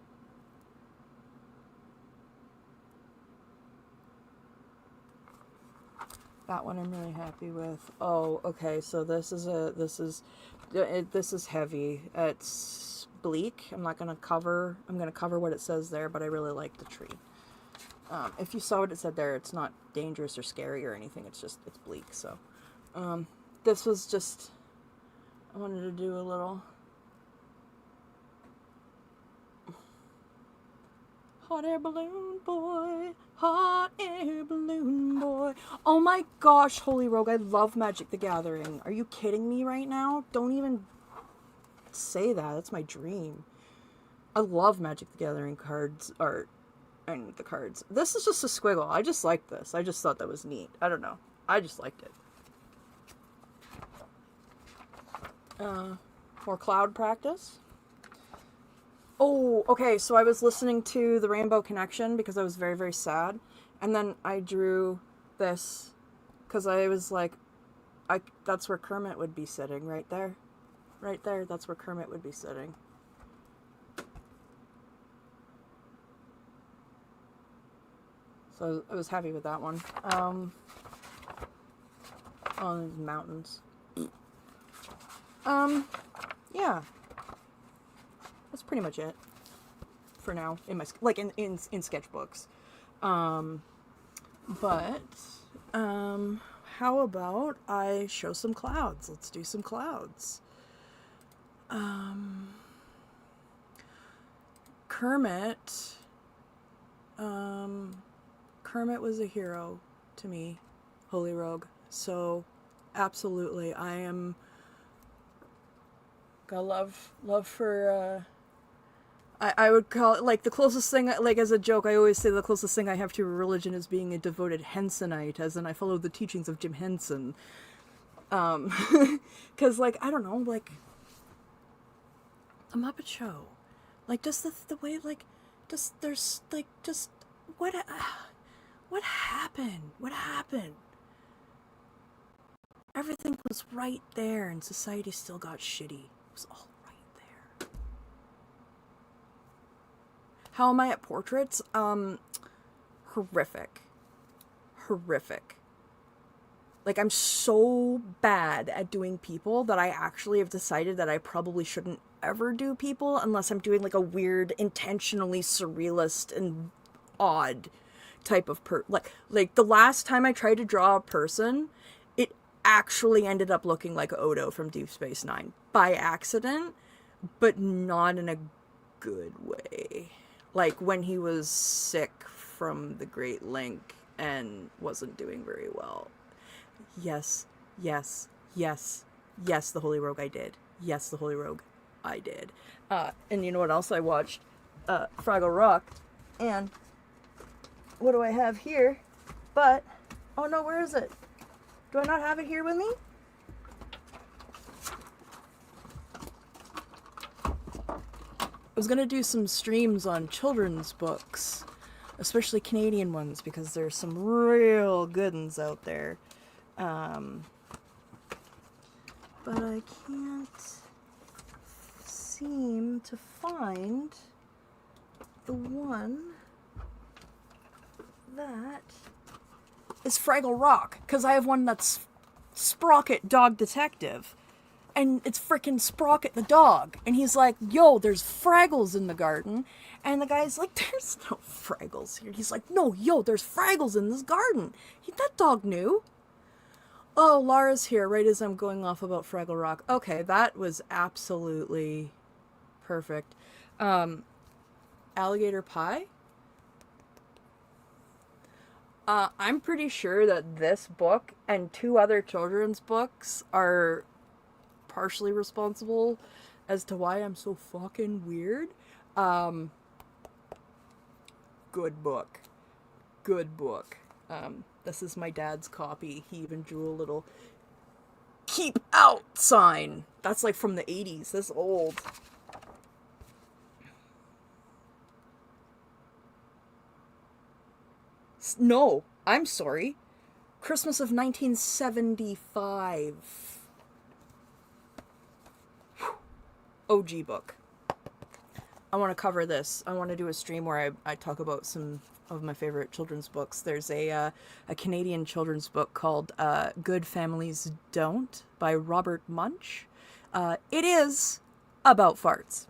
That one I'm really happy with. Oh, okay, so this is heavy. It's bleak. I'm gonna cover what it says there, but I really like the tree. If you saw what it said there, it's not dangerous or scary or anything. It's bleak. So, this was just, I wanted to do a little hot air balloon boy, hot air balloon boy. Oh my gosh, Holy Rogue, I love Magic the Gathering. Are you kidding me right now? Don't even say that. That's my dream. I love Magic the Gathering cards art. And the cards. This is just a squiggle. I just like this. I just thought that was neat. I don't know. I just liked it. More cloud practice. Oh, okay. So I was listening to the Rainbow Connection because I was very, very sad. And then I drew this because I was like, that's where Kermit would be sitting, right there. Right there. That's where Kermit would be sitting. So I was happy with that one. Oh, mountains. Yeah. That's pretty much it for now in my in sketchbooks. But how about I show some clouds? Let's do some clouds. Kermit. Kermit was a hero to me, Holy Rogue. So absolutely. I am got love for I would call it like the closest thing, like as a joke, I always say the closest thing I have to a religion is being a devoted Hensonite, as in I follow the teachings of Jim Henson. Because, like, I don't know, like, a Muppet Show. Like, just the way, like, just, there's, like, just, what happened? What happened? Everything was right there, and society still got shitty. It was all right there. How am I at portraits? Horrific. Horrific. Like, I'm so bad at doing people that I actually have decided that I probably shouldn't ever do people unless I'm doing, like, a weird, intentionally surrealist and odd type of like the last time I tried to draw a person, it actually ended up looking like Odo from Deep Space Nine by accident, but not in a good way. Like when he was sick from the Great Link and wasn't doing very well. Yes, yes, yes, yes, the Holy Rogue I did. Yes, the Holy Rogue I did. And you know what else I watched? Fraggle Rock. And what do I have here? But, oh no, where is it? Do I not have it here with me? I was gonna do some streams on children's books, especially Canadian ones, because there's some real good ones out there. But I can't seem to find the one that is Fraggle Rock, because I have one that's Sprocket Dog Detective. And it's frickin' Sprocket the dog. And he's like, yo, there's Fraggles in the garden. And the guy's like, there's no Fraggles here. He's like, no, yo, there's Fraggles in this garden. That dog knew. Oh, Laura's here right as I'm going off about Fraggle Rock. Okay, that was absolutely perfect. Alligator Pie? I'm pretty sure that this book and 2 other children's books are partially responsible as to why I'm so fucking weird. Good book. Good book. This is my dad's copy. He even drew a little keep out sign. That's like from the 80s. This old. No, I'm sorry. Christmas of 1975. OG book. I want to cover this. I want to do a stream where I talk about some of my favorite children's books. There's a Canadian children's book called Good Families Don't by Robert Munch. It is about farts.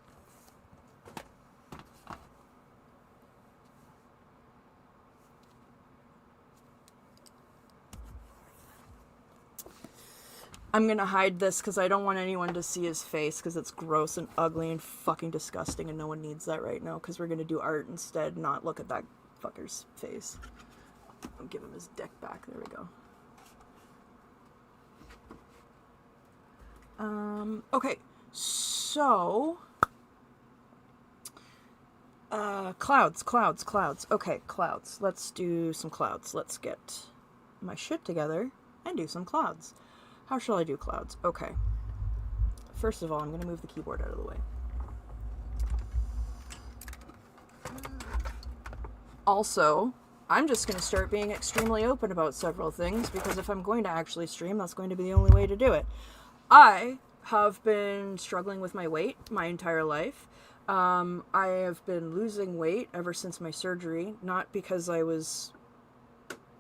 I'm gonna hide this because I don't want anyone to see his face because it's gross and ugly and fucking disgusting and no one needs that right now because we're gonna do art instead, not look at that fucker's face. I'll give him his deck back. There we go. Okay, so clouds. Okay, clouds. Let's do some clouds. Let's get my shit together and do some clouds. How shall I do clouds? Okay. First of all, I'm going to move the keyboard out of the way. Also, I'm just going to start being extremely open about several things, because if I'm going to actually stream, that's going to be the only way to do it. I have been struggling with my weight my entire life. I have been losing weight ever since my surgery, not because I was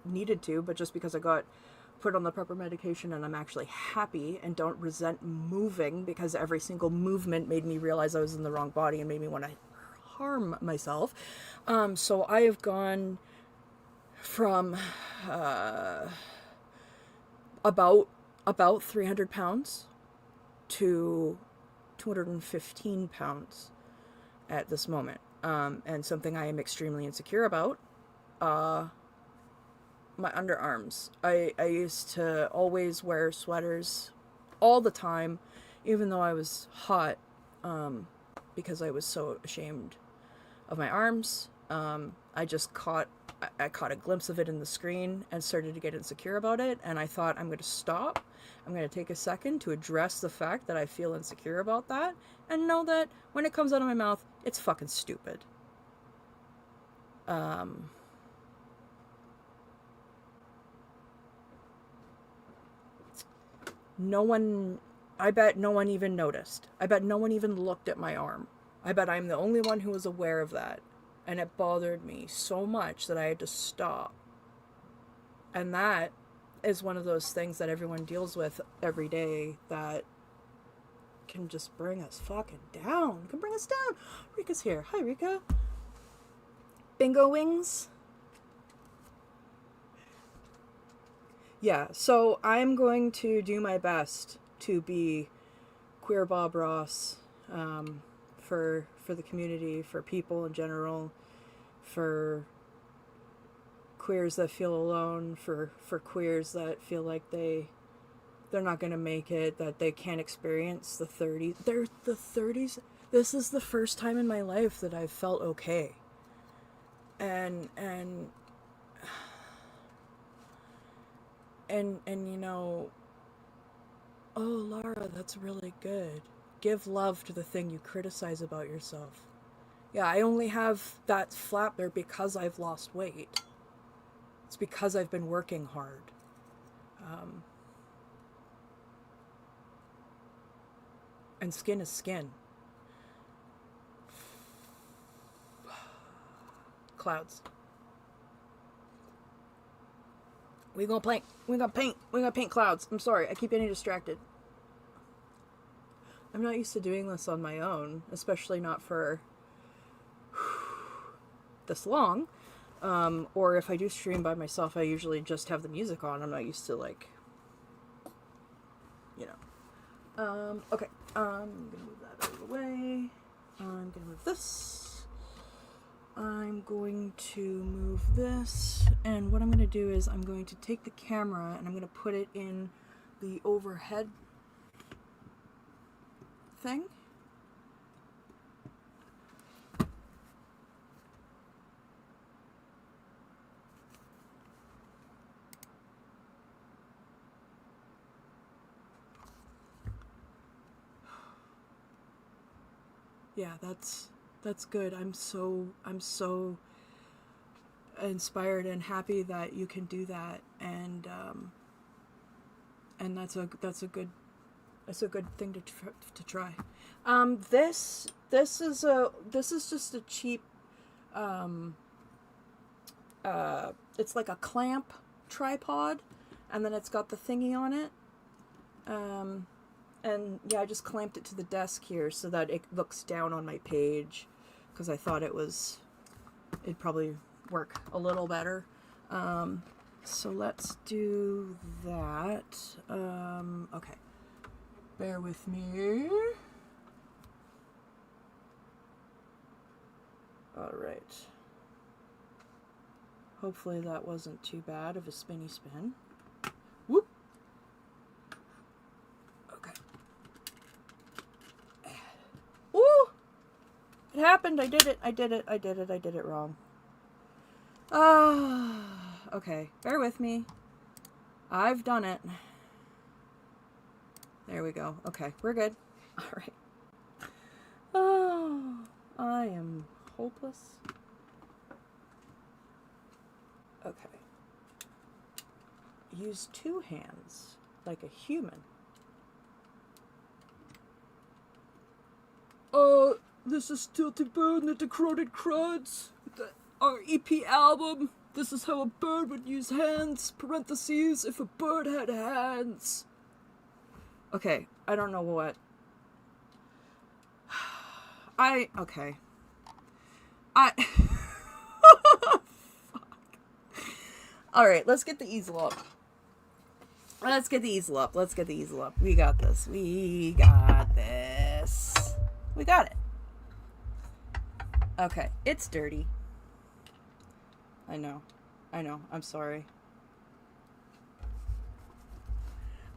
needed to, but just because I got put on the proper medication and I'm actually happy and don't resent moving, because every single movement made me realize I was in the wrong body and made me want to harm myself. So I have gone from about 300 pounds to 215 pounds at this moment. And something I am extremely insecure about. my underarms. I used to always wear sweaters all the time, even though I was hot, because I was so ashamed of my arms. I just caught a glimpse of it in the screen and started to get insecure about it, and I thought, I'm going to stop. I'm going to take a second to address the fact that I feel insecure about that, and know that when it comes out of my mouth, it's fucking stupid. I bet no one even noticed. I bet no one even looked at my arm. I bet I'm the only one who was aware of that. And it bothered me so much that I had to stop. And that is one of those things that everyone deals with every day that can just bring us fucking down. Can bring us down. Rika's here. Hi, Rika. Bingo wings. Yeah, so I'm going to do my best to be queer Bob Ross, for the community, for people in general, for queers that feel alone, for queers that feel like they're not going to make it, that they can't experience the 30s. They're the 30s. This is the first time in my life that I've felt okay. And you know, oh, Lara, that's really good. Give love to the thing you criticize about yourself. Yeah, I only have that flap there because I've lost weight. It's because I've been working hard. And skin is skin. Clouds. We're gonna paint clouds. I'm sorry, I keep getting distracted. I'm not used to doing this on my own, especially not for this long. Or if I do stream by myself, I usually just have the music on. I'm not used to, like, you know. Okay, I'm gonna move that out of the way. I'm gonna move this. I'm going to move this, and what I'm going to do is I'm going to take the camera and I'm going to put it in the overhead thing. Yeah, that's good. I'm so inspired and happy that you can do that, and that's a good thing to try. This is just a cheap it's like a clamp tripod, and then it's got the thingy on it. And yeah, I just clamped it to the desk here so that it looks down on my page, because I thought it'd probably work a little better. So let's do that. Okay. Bear with me. Alright. Hopefully that wasn't too bad of a spinny spin. Whoop! Okay. Woo! It happened! I did it wrong. Okay. Bear with me. I've done it. There we go. Okay, we're good. Alright. Oh, I am hopeless. Okay. Use two hands, like a human. This is Tilty Bird and the Decroded Cruds. Our EP album. This is how a bird would use hands. Parentheses, if a bird had hands. Okay, I don't know what. Okay. Fuck. Alright, let's get the easel up. We got this. We got it. Okay, it's dirty. I know. I'm sorry.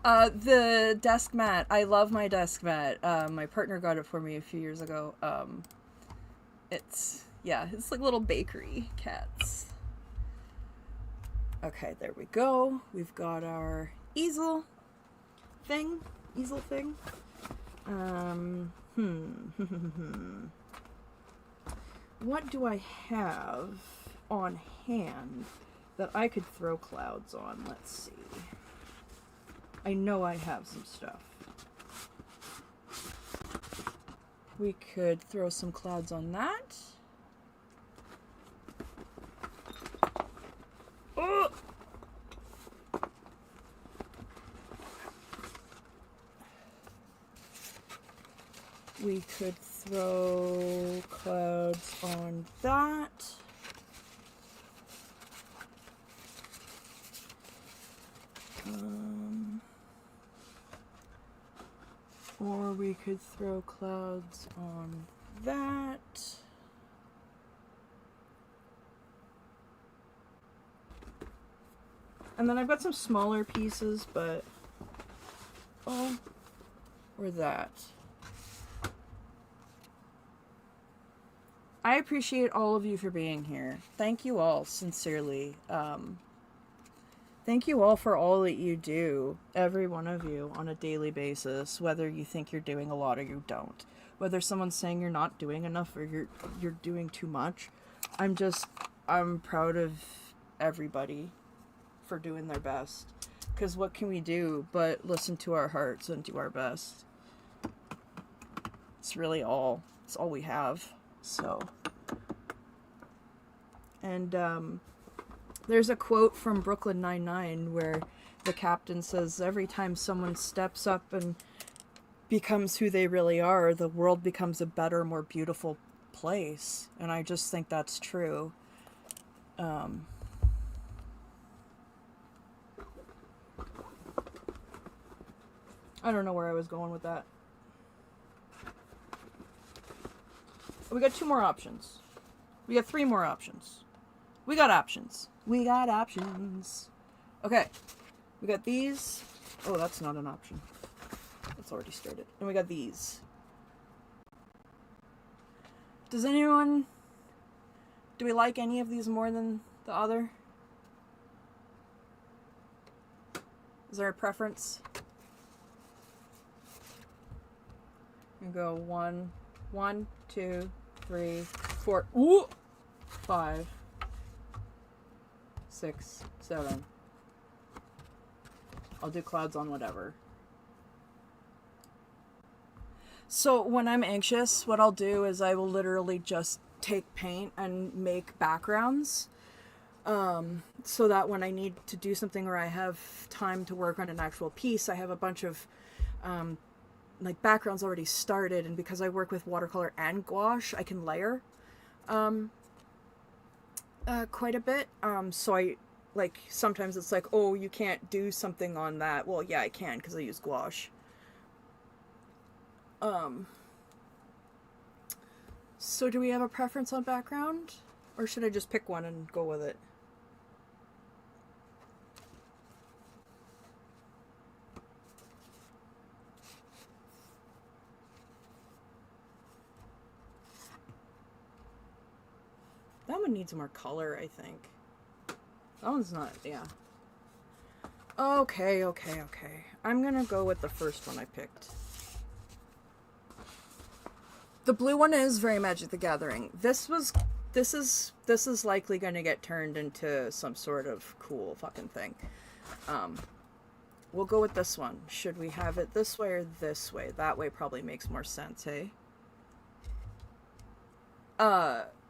The desk mat. I love my desk mat. My partner got it for me a few years ago. It's like little bakery cats. Okay, there we go. We've got our easel thing. What do I have on hand that I could throw clouds on? Let's see. I know I have some stuff. We could throw some clouds on that. Oh! We could throw clouds on that. Or we could throw clouds on that. And then I've got some smaller pieces, but... oh, or that. I appreciate all of you for being here. Thank you all, sincerely. Thank you all for all that you do, every one of you, on a daily basis, whether you think you're doing a lot or you don't. Whether someone's saying you're not doing enough or you're doing too much. I'm proud of everybody for doing their best. Because what can we do but listen to our hearts and do our best? It's really all. It's all we have. So. And, there's a quote from Brooklyn Nine-Nine where the captain says, every time someone steps up and becomes who they really are, the world becomes a better, more beautiful place. And I just think that's true. I don't know where I was going with that. We got 2 more options. We got 3 more options. We got options. We got options. Okay. We got these. Oh, that's not an option. That's already started. And we got these. Does anyone... do we like any of these more than the other? Is there a preference? We go 1, 2, 3, 4. Ooh! 5. 6, 7. I'll do clouds on whatever. So when I'm anxious, what I'll do is I will literally just take paint and make backgrounds. So that when I need to do something or I have time to work on an actual piece, I have a bunch of like backgrounds already started, and because I work with watercolor and gouache, I can layer quite a bit. So I, like, sometimes it's like, oh, you can't do something on that. Well, yeah, I can, because I use gouache. So do we have a preference on background? Or should I just pick one and go with it? That one needs more color, I think. That one's not, yeah. Okay. I'm gonna go with the first one I picked. The blue one is very Magic the Gathering. This is likely gonna get turned into some sort of cool fucking thing. We'll go with this one. Should we have it this way or this way? That way probably makes more sense, hey?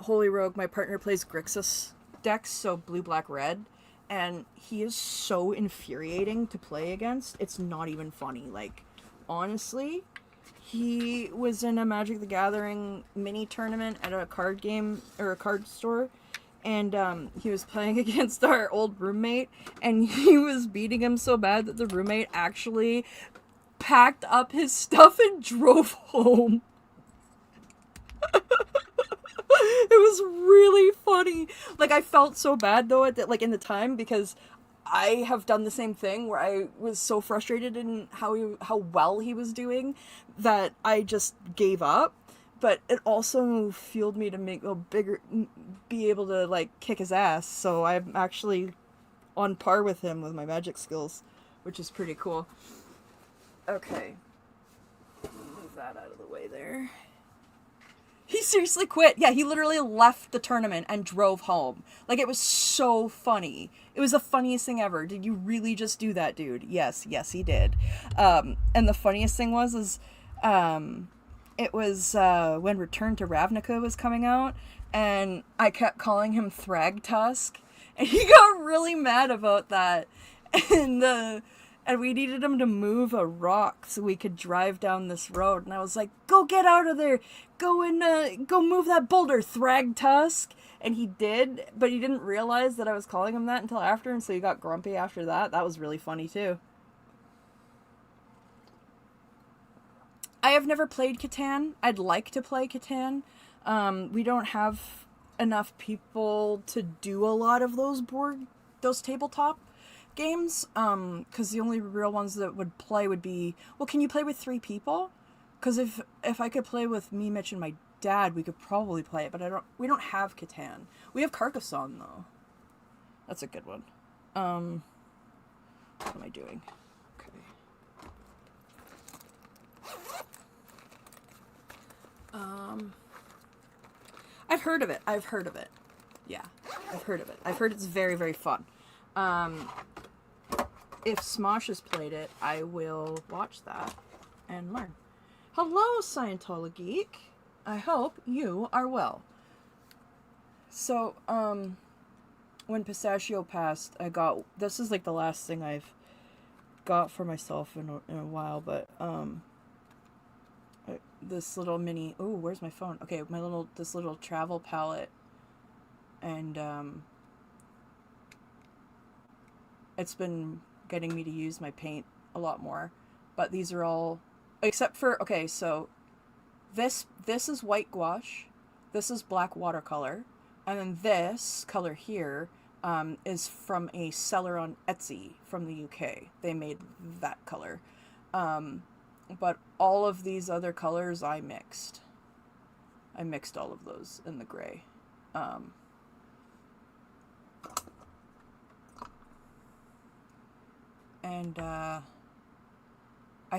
Holy Rogue, my partner plays Grixis decks, so blue, black, red, and he is so infuriating to play against. It's not even funny. Like, honestly, he was in a Magic the Gathering mini tournament at a card game, or a card store, and he was playing against our old roommate, and he was beating him so bad that the roommate actually packed up his stuff and drove home. It was really funny. Like, I felt so bad though at that, like, in the time, because I have done the same thing where I was so frustrated in how well he was doing that I just gave up. But it also fueled me to make a bigger, be able to like kick his ass. So I'm actually on par with him with my magic skills, which is pretty cool. Okay, move that out of the way there. He seriously quit. Yeah, he literally left the tournament and drove home. Like, it was so funny. It was the funniest thing ever. Did you really just do that, dude? Yes, he did. And the funniest thing it was when Return to Ravnica was coming out, and I kept calling him Thragtusk, and he got really mad about that. And we needed him to move a rock so we could drive down this road. And I was like, go get out of there. Go move that boulder, Thragtusk. And he did, but he didn't realize that I was calling him that until after. And so he got grumpy after that. That was really funny too. I have never played Catan. I'd like to play Catan. We don't have enough people to do a lot of those tabletop games, because the only real ones that would play would be, well, can you play with 3 people? Because if I could play with me, Mitch, and my dad, we could probably play it, but we don't have Catan. We have Carcassonne, though. That's a good one. What am I doing? Okay. I've heard of it. Yeah, I've heard of it. I've heard it's very, very fun. If Smosh has played it, I will watch that and learn. Hello, Scientology Geek. I hope you are well. So, when Pistachio passed, this is like the last thing I've got for myself in a while, but, this little mini, oh, where's my phone? Okay, this little travel palette, and, it's been getting me to use my paint a lot more, but these are all, except for, okay, so this is white gouache, this is black watercolor, and then this color here is from a seller on Etsy from the UK. They made that color, but all of these other colors I mixed all of those in the gray. And I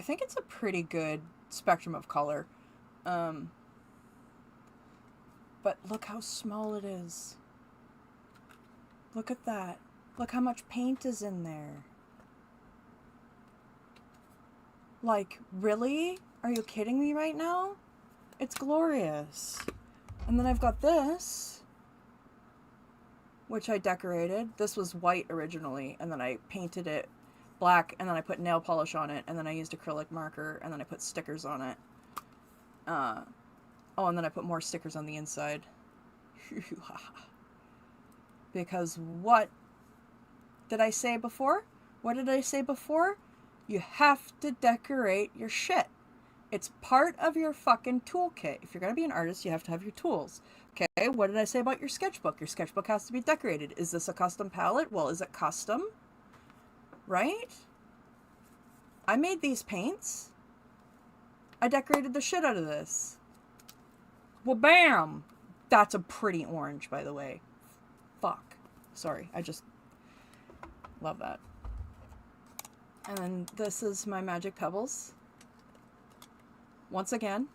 think it's a pretty good spectrum of color. But look how small it is. Look at that. Look how much paint is in there. Like, really? Are you kidding me right now? It's glorious. And then I've got this, which I decorated. This was white originally, and then I painted it black, and then I put nail polish on it, and then I used acrylic marker, and then I put stickers on it. Oh, and then I put more stickers on the inside. Because what did I say before? What did I say before? You have to decorate your shit. It's part of your fucking toolkit. If you're going to be an artist, you have to have your tools. Okay, what did I say about your sketchbook? Your sketchbook has to be decorated. Is this a custom palette? Well, is it custom? Right? I made these paints. I decorated the shit out of this. Well, bam! That's a pretty orange, by the way. Fuck. Sorry, I just love that. And then this is my Magic Pebbles. Once again,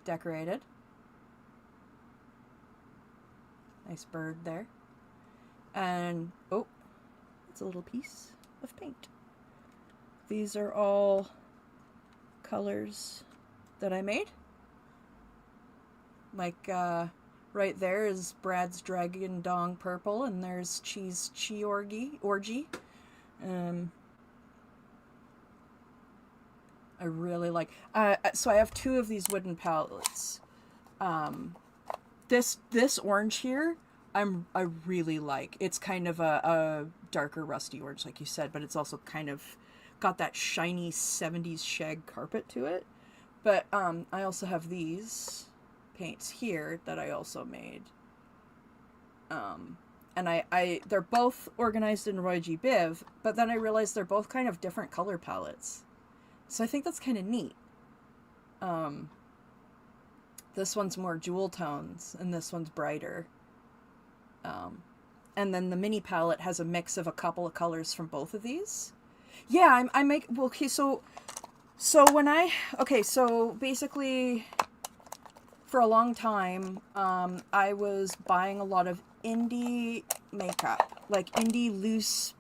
decorated. Nice bird there. And, oh, it's a little piece of paint. These are all colors that I made. Like, right there is Brad's Dragon Dong Purple, and there's Cheese Chi Orgy. I really like, so I have 2 of these wooden palettes. This orange here, I really like. It's kind of a darker rusty orange, like you said, but it's also kind of got that shiny 70s shag carpet to it. But I also have these paints here that I also made. they're both organized in Roy G. Biv, but then I realized they're both kind of different color palettes. So I think that's kind of neat. This one's more jewel tones, and this one's brighter. And then the mini palette has a mix of a couple of colors from both of these. Yeah, okay, so basically, for a long time, I was buying a lot of indie makeup, like indie loose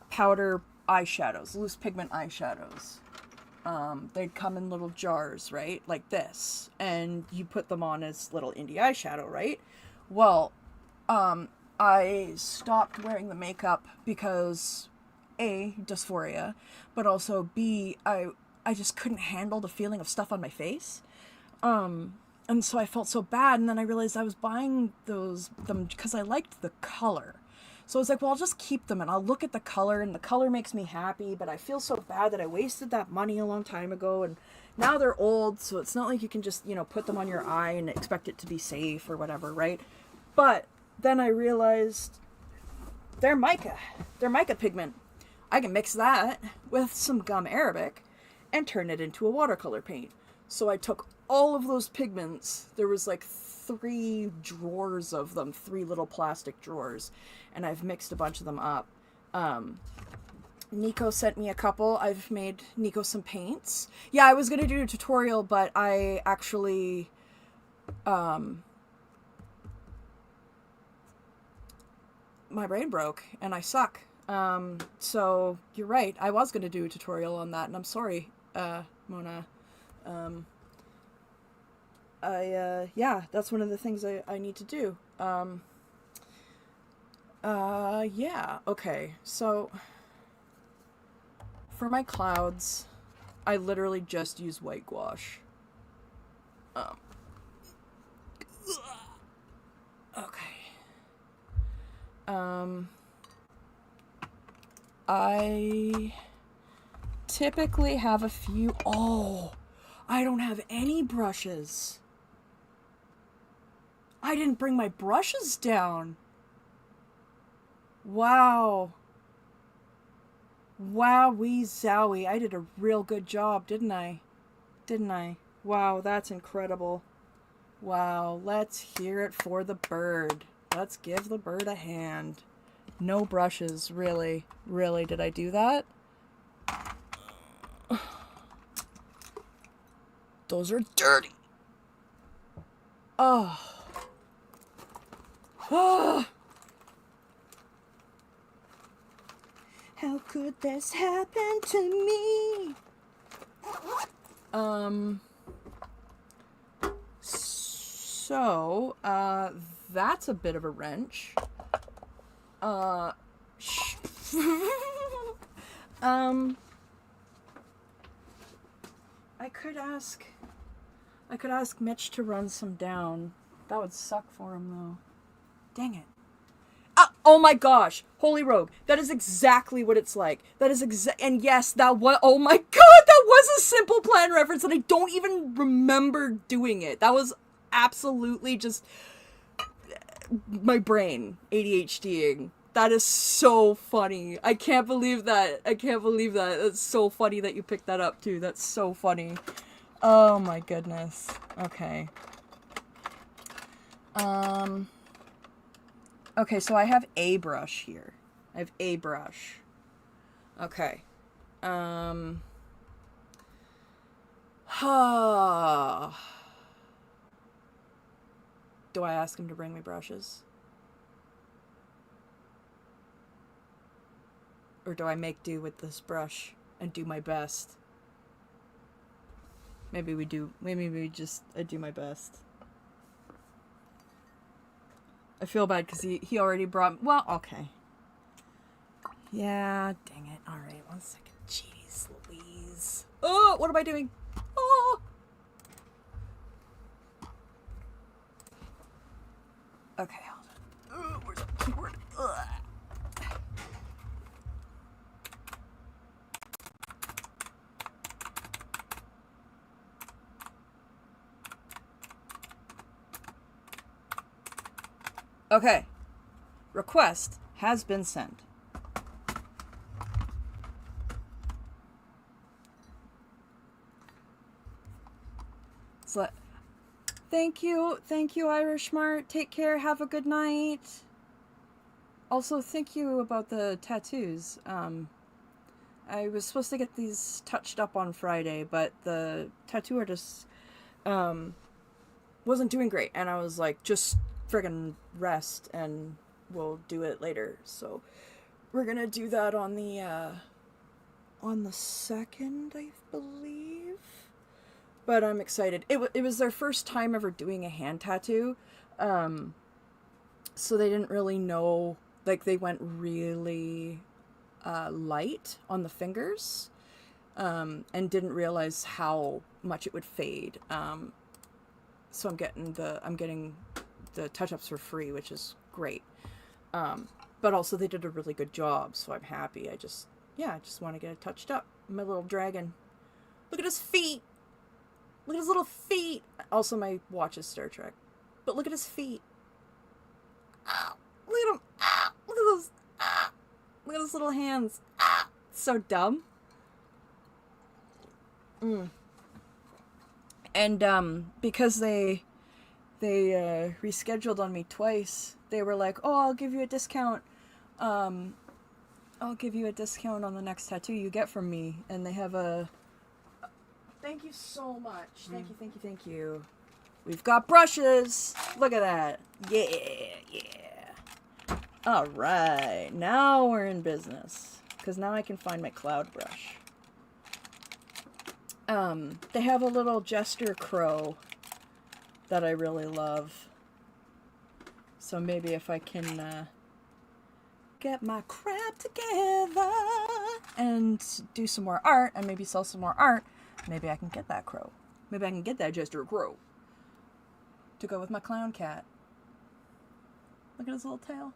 powder eyeshadows, loose pigment eyeshadows. They'd come in little jars, right? Like this. And you put them on as little indie eyeshadow, right? Well, I stopped wearing the makeup because A, dysphoria, but also B, I just couldn't handle the feeling of stuff on my face. And so I felt so bad, and then I realized I was buying them because I liked the color. So I was like, well, I'll just keep them, and I'll look at the color, and the color makes me happy, but I feel so bad that I wasted that money a long time ago, and now they're old, so it's not like you can just, put them on your eye and expect it to be safe or whatever, right? But then I realized they're mica pigment. I can mix that with some gum arabic and turn it into a watercolor paint. So I took all of those pigments, there was like 3 drawers of them, 3 little plastic drawers, and I've mixed a bunch of them up. Nico sent me a couple. I've made Nico some paints. Yeah, I was gonna do a tutorial, but I actually my brain broke and I suck. So you're right, I was gonna do a tutorial on that, and I'm sorry, Mona. Yeah, that's one of the things I need to do. Yeah, okay, so for my clouds, I literally just use white gouache. Okay. I typically have a few... Oh, I don't have any brushes. I didn't bring my brushes down. Wow. Wowee zowie. I did a real good job, didn't I? Wow, that's incredible. Wow, let's hear it for the bird. Let's give the bird a hand. No brushes, really? Really, did I do that? Those are dirty. Oh. Oh. How could this happen to me? So, that's a bit of a wrench. I could ask Mitch to run some down. That would suck for him, though. Dang it. Oh my gosh, Holy Rogue, that is exactly what it's like. That is and yes, that was, oh my god, that was a Simple Plan reference, and I don't even remember doing it. That was absolutely just my brain ADHDing. That is so funny. I can't believe that. That's so funny that you picked that up too. That's so funny. Oh my goodness. Okay. Okay, so I have a brush here. Okay. Do I ask him to bring me brushes? Or do I make do with this brush and do my best? Maybe we do my best. I feel bad because he already brought... Well, okay. Yeah, dang it. Alright, 1 second. Jeez Louise. Oh, what am I doing? Oh! Okay, hold on. Where's the keyboard? Ugh. Okay. request has been sent. So, thank you, Irish Mart. Take care. Have a good night. Also, thank you about the tattoos. I was supposed to get these touched up on Friday, but the tattoo artist wasn't doing great, and I was like, just friggin' rest, and we'll do it later. So we're gonna do that on the 2nd, I believe. But I'm excited. It was their first time ever doing a hand tattoo, so they didn't really know. Like, they went really light on the fingers, and didn't realize how much it would fade. So I'm getting the touch-ups for free, which is great. But also they did a really good job, so I'm happy. I just want to get it touched up. My little dragon. Look at his feet. Look at his little feet. Also, my watch is Star Trek. But look at his feet. Ow. Look at him. Ow. Look at those. Ow. Look at those little hands. Ow. So dumb. And because they rescheduled on me twice, they were like, "Oh, I'll give you a discount. I'll give you a discount on the next tattoo you get from me." And they have a... Thank you so much. Thank you. We've got brushes. Look at that. Yeah. All right. Now we're in business. Because now I can find my cloud brush. They have a little jester crow that I really love. So maybe if I can get my crap together and do some more art and maybe sell some more art, maybe I can get that crow. Maybe I can get that jester crow to go with my clown cat. Look at his little tail.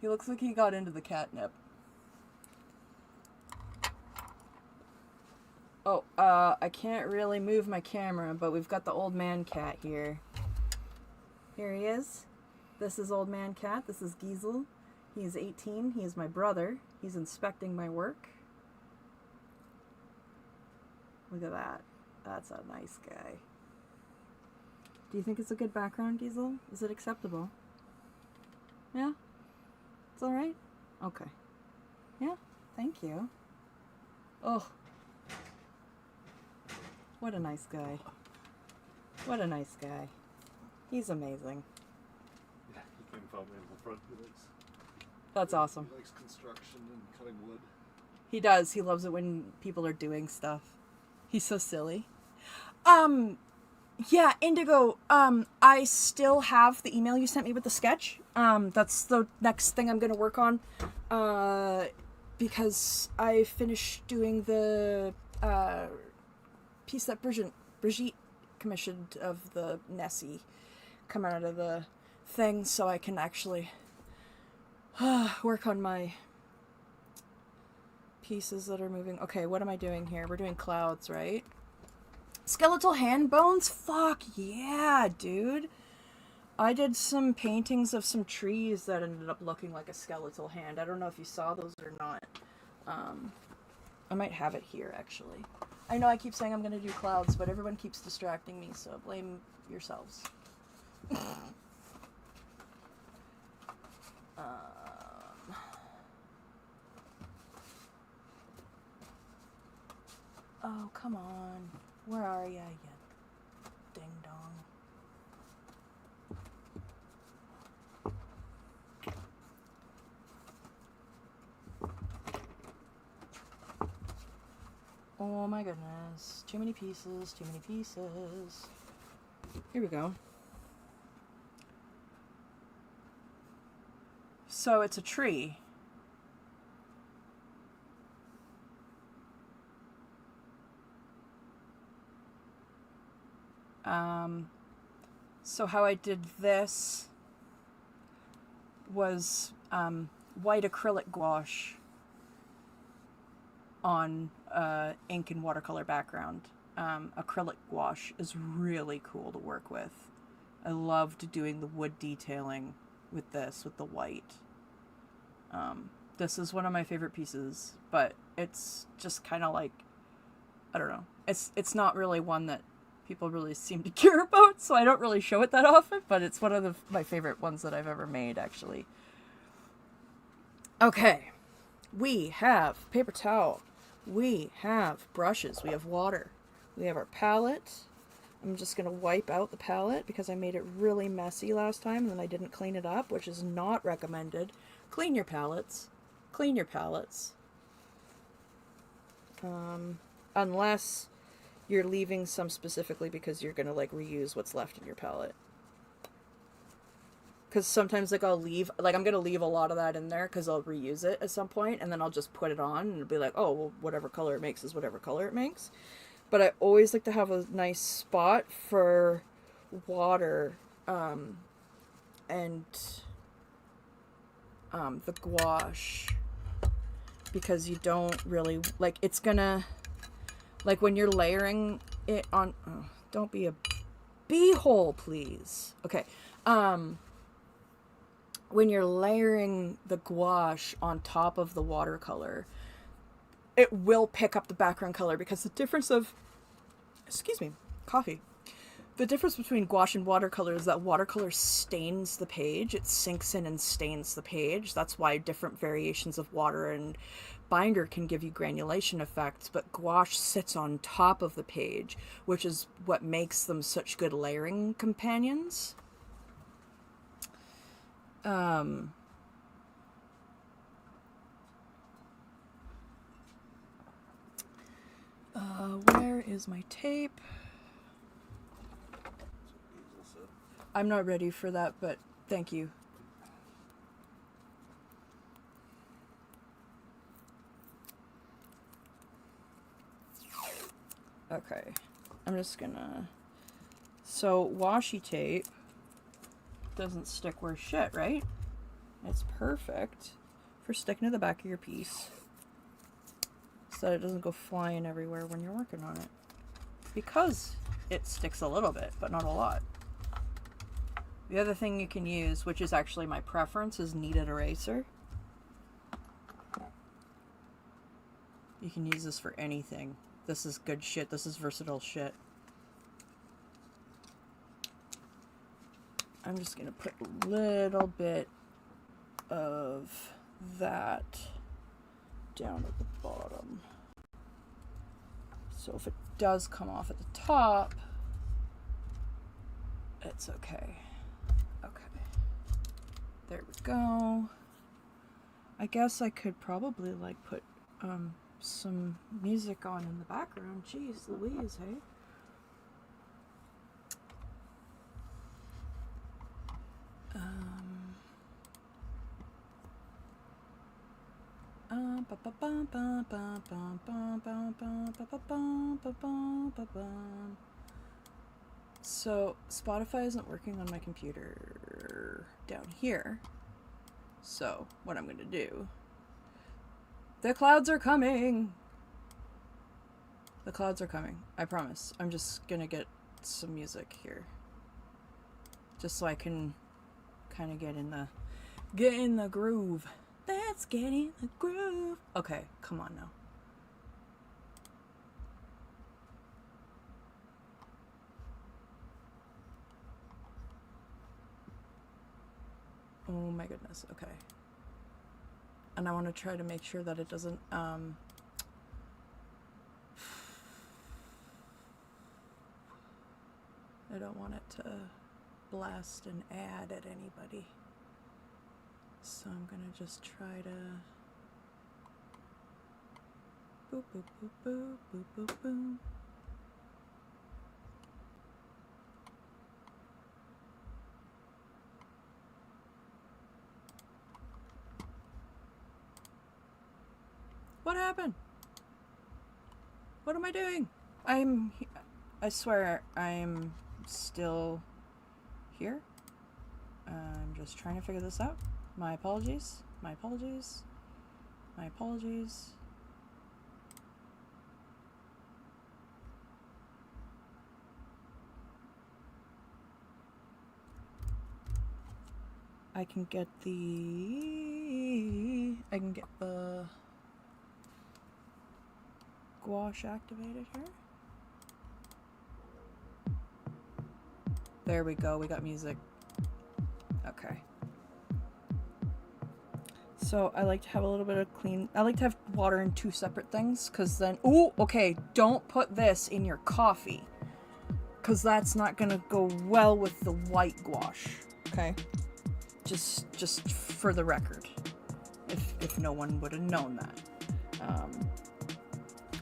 He looks like he got into the catnip. Oh, I can't really move my camera, but we've got the old man cat here. Here he is. This is old man cat. This is Giesel. He is 18. He is my brother. He's inspecting my work. Look at that. That's a nice guy. Do you think it's a good background, Giesel? Is it acceptable? Yeah? It's alright? Okay. Yeah? Thank you. Oh. What a nice guy. What a nice guy. He's amazing. Yeah, he came from in the front. That's awesome. He likes construction and cutting wood. He does. He loves it when people are doing stuff. He's so silly. Yeah, Indigo, I still have the email you sent me with the sketch. That's the next thing I'm gonna work on. Because I finished doing the piece that Brigitte commissioned of the Nessie come out of the thing, so I can actually work on my pieces that are moving. Okay, what am I doing here? We're doing clouds, right? Skeletal hand bones? Fuck yeah, dude. I did some paintings of some trees that ended up looking like a skeletal hand. I don't know if you saw those or not. I might have it here, actually. I know I keep saying I'm going to do clouds, but everyone keeps distracting me, so blame yourselves. Oh, come on. Where are ya, you ding-dong? Oh my goodness. Too many pieces, too many pieces. Here we go. So it's a tree. So how I did this was white acrylic gouache on ink and watercolor background. Acrylic gouache is really cool to work with. I loved doing the wood detailing with this, with the white. This is one of my favorite pieces, but it's just kind of like, I don't know. It's not really one that people really seem to care about, so I don't really show it that often, but it's one of my favorite ones that I've ever made, actually. Okay. We have paper towel. We have brushes. We have water. We have our palette. I'm just going to wipe out the palette because I made it really messy last time and then I didn't clean it up, which is not recommended. Clean your palettes. Clean your palettes. Unless you're leaving some specifically because you're going to like reuse what's left in your palette. Because sometimes like I'm going to leave a lot of that in there because I'll reuse it at some point and then I'll just put it on and it'll be like, oh, well, whatever color it makes is whatever color it makes. But I always like to have a nice spot for water and the gouache, because you don't really, like, it's gonna, like when you're layering it on, oh, don't be a beehole, please. Okay. When you're layering the gouache on top of the watercolor, it will pick up the background color because the difference of, excuse me, coffee. The difference between gouache and watercolor is that watercolor stains the page. It sinks in and stains the page. That's why different variations of water and binder can give you granulation effects, but gouache sits on top of the page, which is what makes them such good layering companions. Where is my tape? I'm not ready for that, but thank you. Okay, I'm just gonna... So, washi tape doesn't stick worth shit, right? It's perfect for sticking to the back of your piece so that it doesn't go flying everywhere when you're working on it. Because it sticks a little bit, but not a lot. The other thing you can use, which is actually my preference, is kneaded eraser. You can use this for anything. This is good shit. This is versatile shit. I'm just going to put a little bit of that down at the bottom. So if it does come off at the top, it's okay. Okay. There we go. I guess I could probably like put some music on in the background. Jeez Louise, hey? So Spotify isn't working on my computer down here. So what I'm gonna do, the clouds are coming. The clouds are coming. I promise. I'm just gonna get some music here, just so I can kind of get in the groove. Let's get in the groove. Okay, come on now. Oh my goodness, okay. And I want to try to make sure that it doesn't, I don't want it to blast an ad at anybody. So I'm gonna just try to boop boop boop boop boop boop boop. What happened? What am I doing? I swear I'm still here. I'm just trying to figure this out. My apologies. My apologies. My apologies. I can get the gouache activated here. There we go, we got music. Okay. So I like to have a little bit of I like to have water in two separate things, because then, ooh, okay, don't put this in your coffee, because that's not gonna go well with the white gouache, okay? Just for the record, if no one would have known that.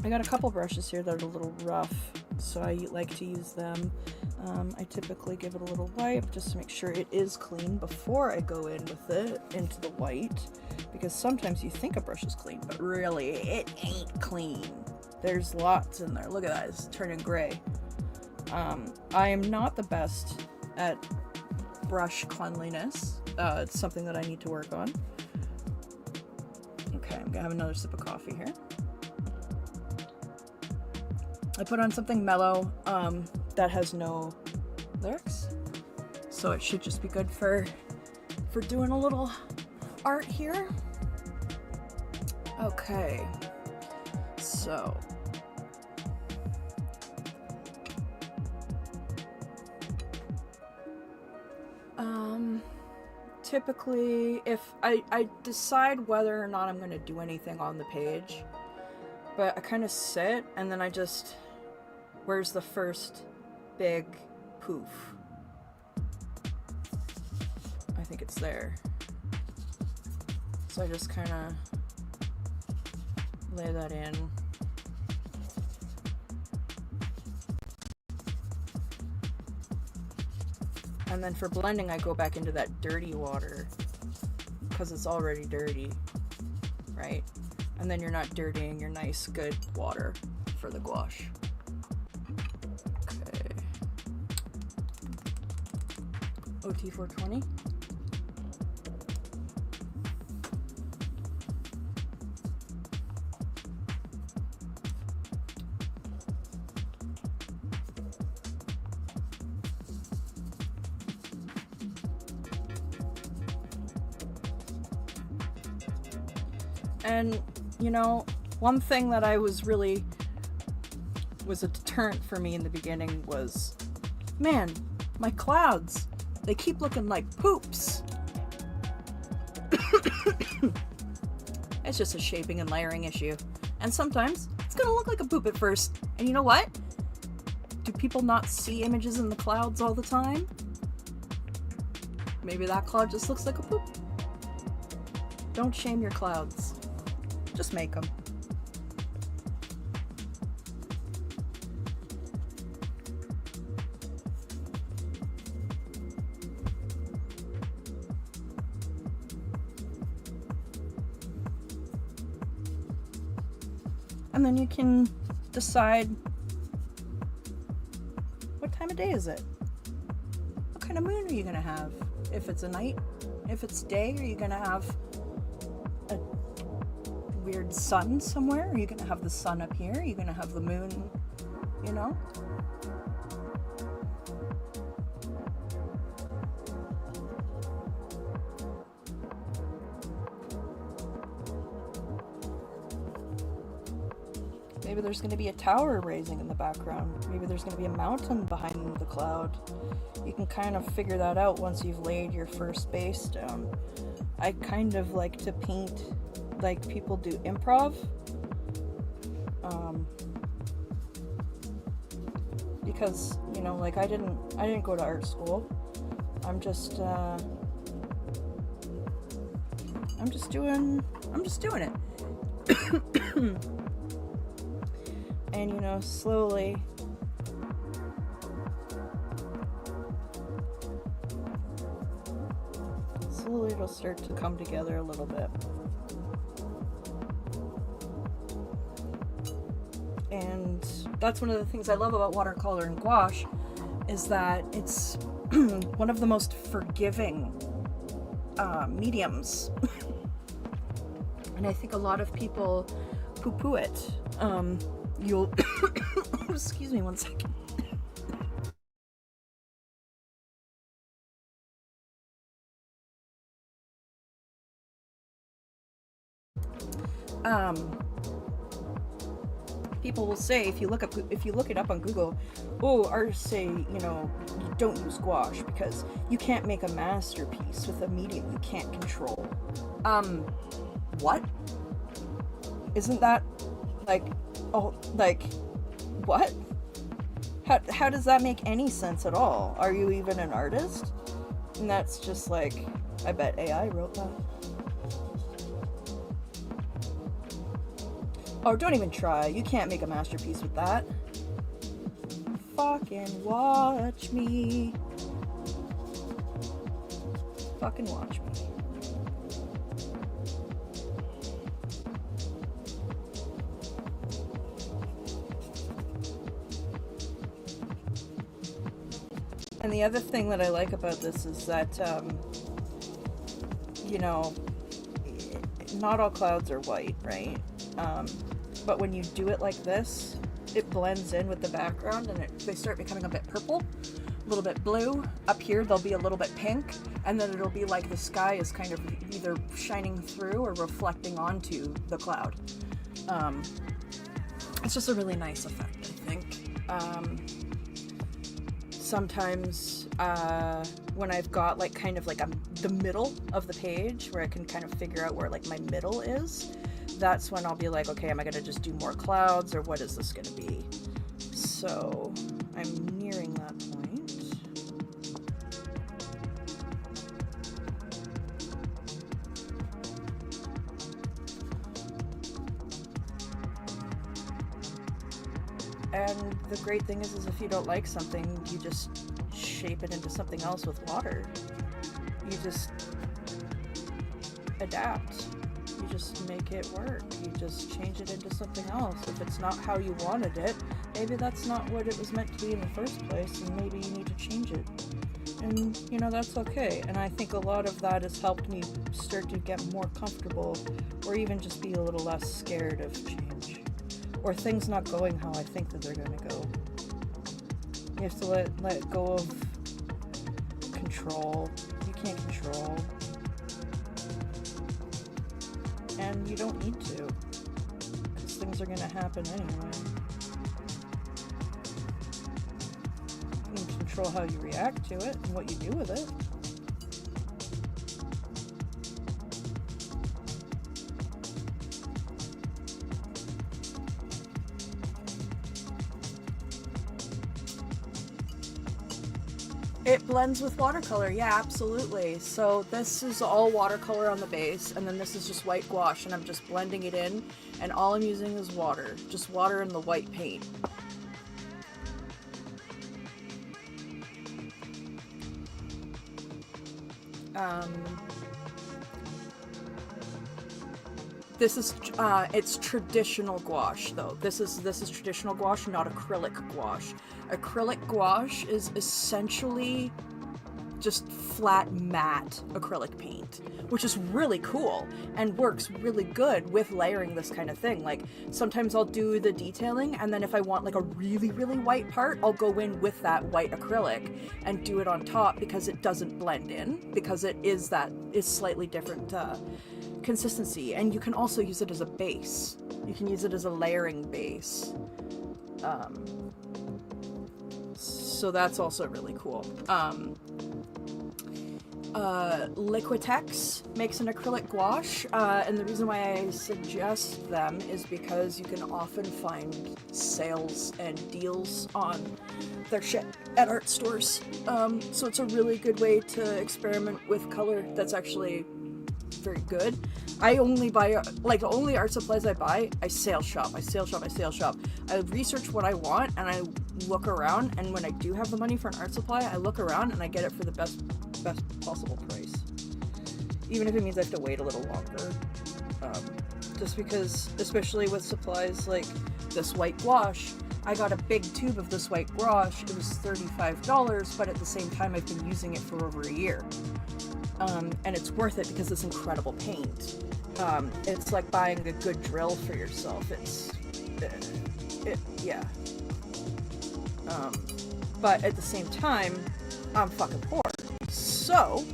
I got a couple brushes here that are a little rough, so I like to use them. I typically give it a little wipe just to make sure it is clean before I go in with it into the white, because sometimes you think a brush is clean, but really it ain't clean. There's lots in there. Look at that, it's turning gray. I am not the best at brush cleanliness. It's something that I need to work on. Okay, I'm gonna have another sip of coffee here. I put on something mellow that has no lyrics, so it should just be good for doing a little art here. Okay, so typically if I decide whether or not I'm going to do anything on the page, but I kind of sit and then I just, where's the first big poof? I think it's there. So I just kind of lay that in. And then for blending, I go back into that dirty water because it's already dirty, right? And then you're not dirtying your nice, good water for the gouache. Okay. OT 420. And, you know, one thing that I was a deterrent for me in the beginning was, man, my clouds, they keep looking like poops. It's just a shaping and layering issue. And sometimes it's gonna look like a poop at first. And you know what? Do people not see images in the clouds all the time? Maybe that cloud just looks like a poop. Don't shame your clouds. Just make them. And then you can decide, what time of day is it? What kind of moon are you gonna have? If it's a night, if it's day, are you gonna have a weird sun somewhere? Are you gonna have the sun up here? Are you gonna have the moon, you know? Maybe there's going to be a tower raising in the background. Maybe there's going to be a mountain behind the cloud. You can kind of figure that out once you've laid your first base down. I kind of like to paint like people do improv. Because, you know, like I didn't go to art school. I'm just doing it. And, you know, slowly it'll start to come together a little bit. And that's one of the things I love about watercolor and gouache, is that it's one of the most forgiving mediums. And I think a lot of people poo-poo it. You'll excuse me one second. people will say, if you look it up on Google, oh, artists say, you know, you don't use gouache because you can't make a masterpiece with a medium you can't control. What? Isn't that like, oh, like, what? How does that make any sense at all? Are you even an artist? And that's just like, I bet AI wrote that. Oh, don't even try. You can't make a masterpiece with that. Fucking watch me. Fucking watch me. And the other thing that I like about this is that, you know, not all clouds are white, right? But when you do it like this, it blends in with the background and they start becoming a bit purple, a little bit blue. Up here, they'll be a little bit pink, and then it'll be like the sky is kind of either shining through or reflecting onto the cloud. It's just a really nice effect, I think. Sometimes when I've got like kind of like the middle of the page where I can kind of figure out where like my middle is, that's when I'll be like, okay, am I gonna just do more clouds or what is this gonna be? So I'm nearing that point. And the great thing is if you don't like something, you just shape it into something else with water. You just adapt. You just make it work. You just change it into something else. If it's not how you wanted it, maybe that's not what it was meant to be in the first place, and maybe you need to change it. And, you know, that's okay. And I think a lot of that has helped me start to get more comfortable, or even just be a little less scared of change. Or things not going how I think that they're going to go. You have to let go of control. You can't control. And you don't need to. Because things are going to happen anyway. You can control how you react to it and what you do with it. It blends with watercolor, yeah, absolutely. So this is all watercolor on the base, and then this is just white gouache, and I'm just blending it in, and all I'm using is water. Just water and the white paint. This is, it's traditional gouache, though. This is traditional gouache, not acrylic gouache. Acrylic gouache is essentially just flat matte acrylic paint, which is really cool and works really good with layering this kind of thing. Like, sometimes I'll do the detailing, and then if I want like a really, really white part, I'll go in with that white acrylic and do it on top because it doesn't blend in, because it is slightly different consistency. And you can also use it as a base. You can use it as a layering base. So that's also really cool. Liquitex makes an acrylic gouache, and the reason why I suggest them is because you can often find sales and deals on their shit at art stores. So it's a really good way to experiment with color that's actually very good. I only buy, like, the only art supplies I buy, I sale shop. I research what I want, and I look around, and when I do have the money for an art supply, I look around and I get it for the best possible price. Even if it means I have to wait a little longer. Just because, especially with supplies like this white gouache, I got a big tube of this white gouache. It was $35, but at the same time I've been using it for over a year. And it's worth it because it's incredible paint. It's like buying a good drill for yourself. Yeah. But at the same time, I'm fucking poor. So,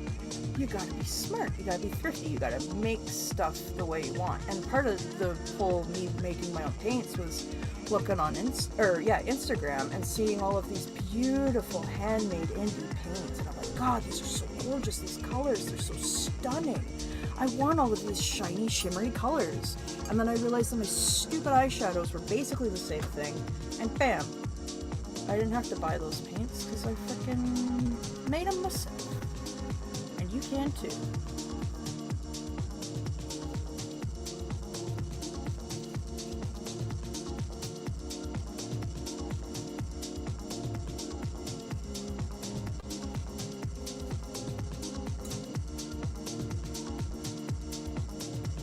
you gotta be smart, you gotta be thrifty, you gotta make stuff the way you want. And part of the whole me making my own paints was looking on Instagram and seeing all of these beautiful handmade indie paints, and I'm like, God, these are so gorgeous, these colors, they're so stunning. I want all of these shiny, shimmery colors. And then I realized that my stupid eyeshadows were basically the same thing, and bam, I didn't have to buy those paints because I freaking made them myself. And you can too.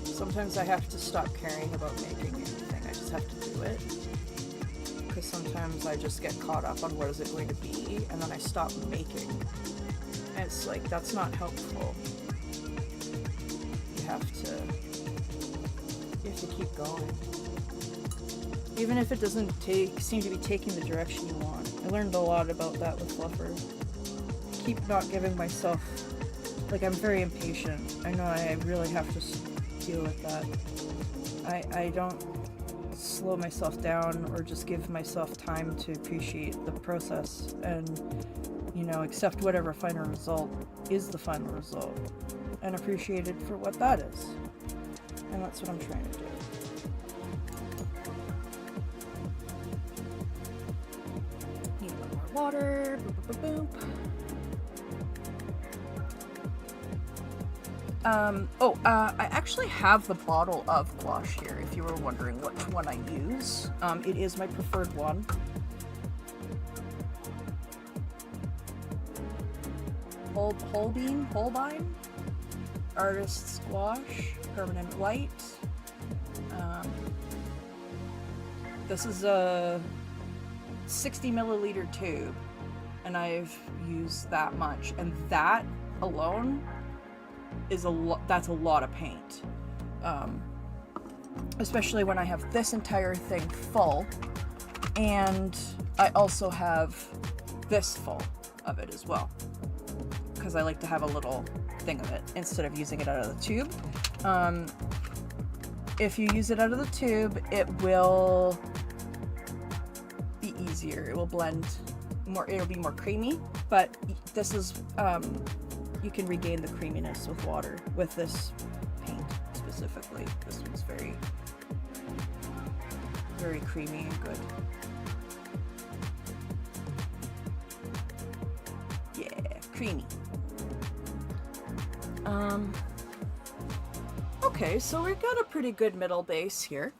Sometimes I have to stop caring about making anything. I just have to do it. Because sometimes I just get caught up on what is it going to be, and then I stop making. And it's like, that's not helpful. You have to keep going. Even if it doesn't seem to be taking the direction you want. I learned a lot about that with Fluffer. Keep not giving myself, like, I'm very impatient. I know I really have to deal with that. I don't slow myself down or just give myself time to appreciate the process and, you know, accept whatever final result is the final result and appreciate it for what that is. And that's what I'm trying to do. Need a little more water. Boop, boop, boop, boop. I actually have the bottle of gouache here, if you were wondering which one I use. It is my preferred one. Holbein, Artist's Gouache, Permanent White. This is a 60 milliliter tube, and I've used that much, and that alone is that's a lot of paint, especially when I have this entire thing full, and I also have this full of it as well, because I like to have a little thing of it instead of using it out of the tube. If you use it out of the tube, it will be easier, it will blend more, it'll be more creamy, but this is you can regain the creaminess with water with this paint specifically. This one's very, very creamy and good. Yeah, creamy. Okay, so we've got a pretty good middle base here.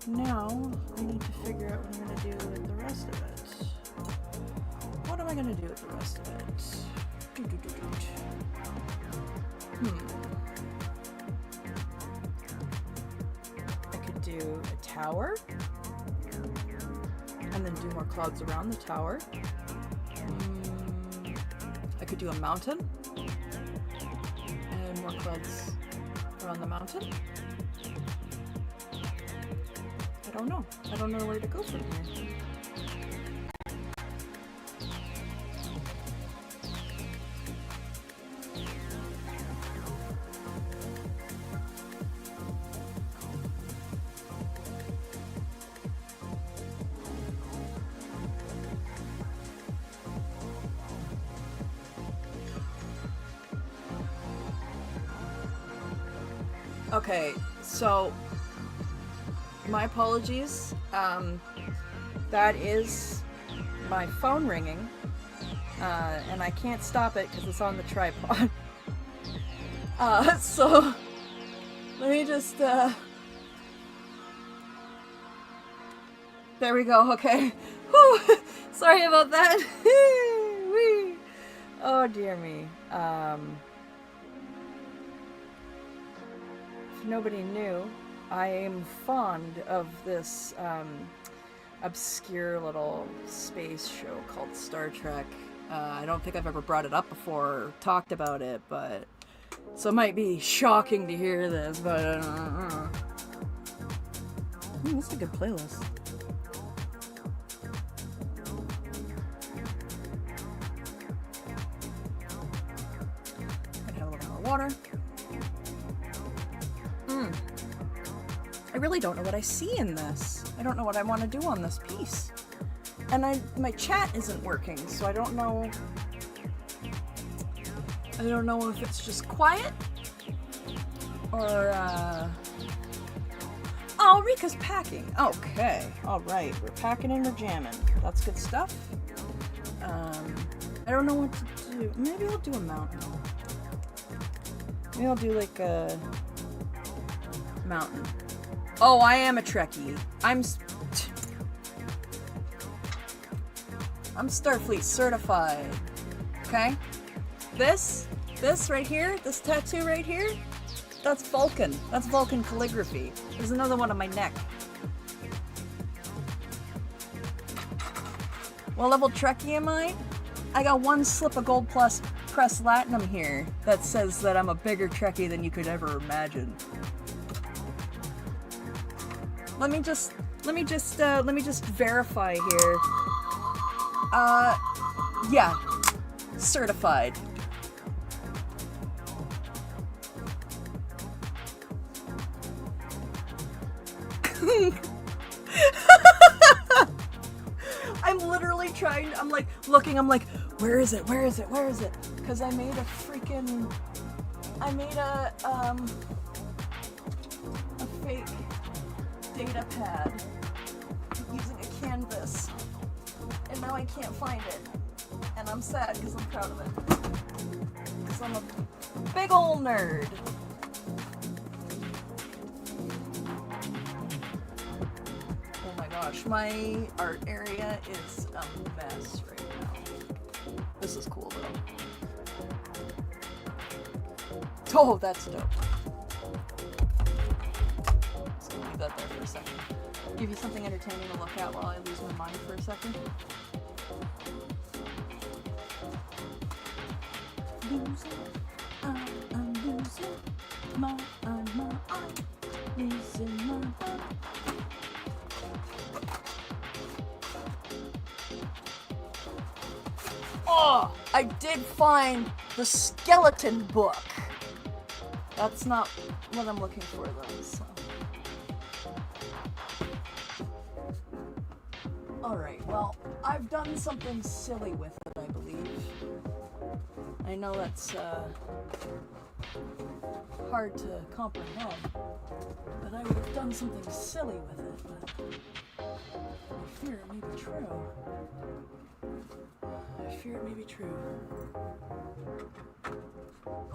Now, I need to figure out what I'm going to do with the rest of it. What am I going to do with the rest of it? I could do a tower, and then do more clouds around the tower. I could do a mountain, and more clouds around the mountain. I don't know. I don't know where to go from here. Okay, so my apologies. That is my phone ringing, and I can't stop it because it's on the tripod. So let me just, there we go, okay. Whew. Sorry about that. Oh dear me. If nobody knew, I am fond of this obscure little space show called Star Trek. I don't think I've ever brought it up before or talked about it, but so it might be shocking to hear this, but this is a good playlist. Gonna have a little more water. I really don't know what I see in this. I don't know what I want to do on this piece. And my chat isn't working, so I don't know if it's just quiet or oh, Rika's packing. Okay. Alright, we're packing and we're jamming. That's good stuff. I don't know what to do. Maybe I'll do a mountain. Maybe I'll do like a mountain. Oh, I am a Trekkie. I'm Starfleet certified. Okay? This right here, this tattoo right here, that's Vulcan. That's Vulcan calligraphy. There's another one on my neck. What level Trekkie am I? I got one slip of gold plus press latinum here that says that I'm a bigger Trekkie than you could ever imagine. Let me just verify here. Yeah, certified. I'm literally trying, I'm like looking, I'm like, where is it? Because I made a fake data pad using a canvas, and now I can't find it, and I'm sad because I'm proud of it, because I'm a big ol' nerd. Oh my gosh, my art area is a mess right now. This is cool though. Oh, that's dope. That there for a second. Give you something entertaining to look at while I lose my mind for a second. I'm losing my losing my mind. Oh, I did find the skeleton book. That's not what I'm looking for though, so. Alright, well, I've done something silly with it, I believe. I know that's hard to comprehend, but I would have done something silly with it, but I fear it may be true.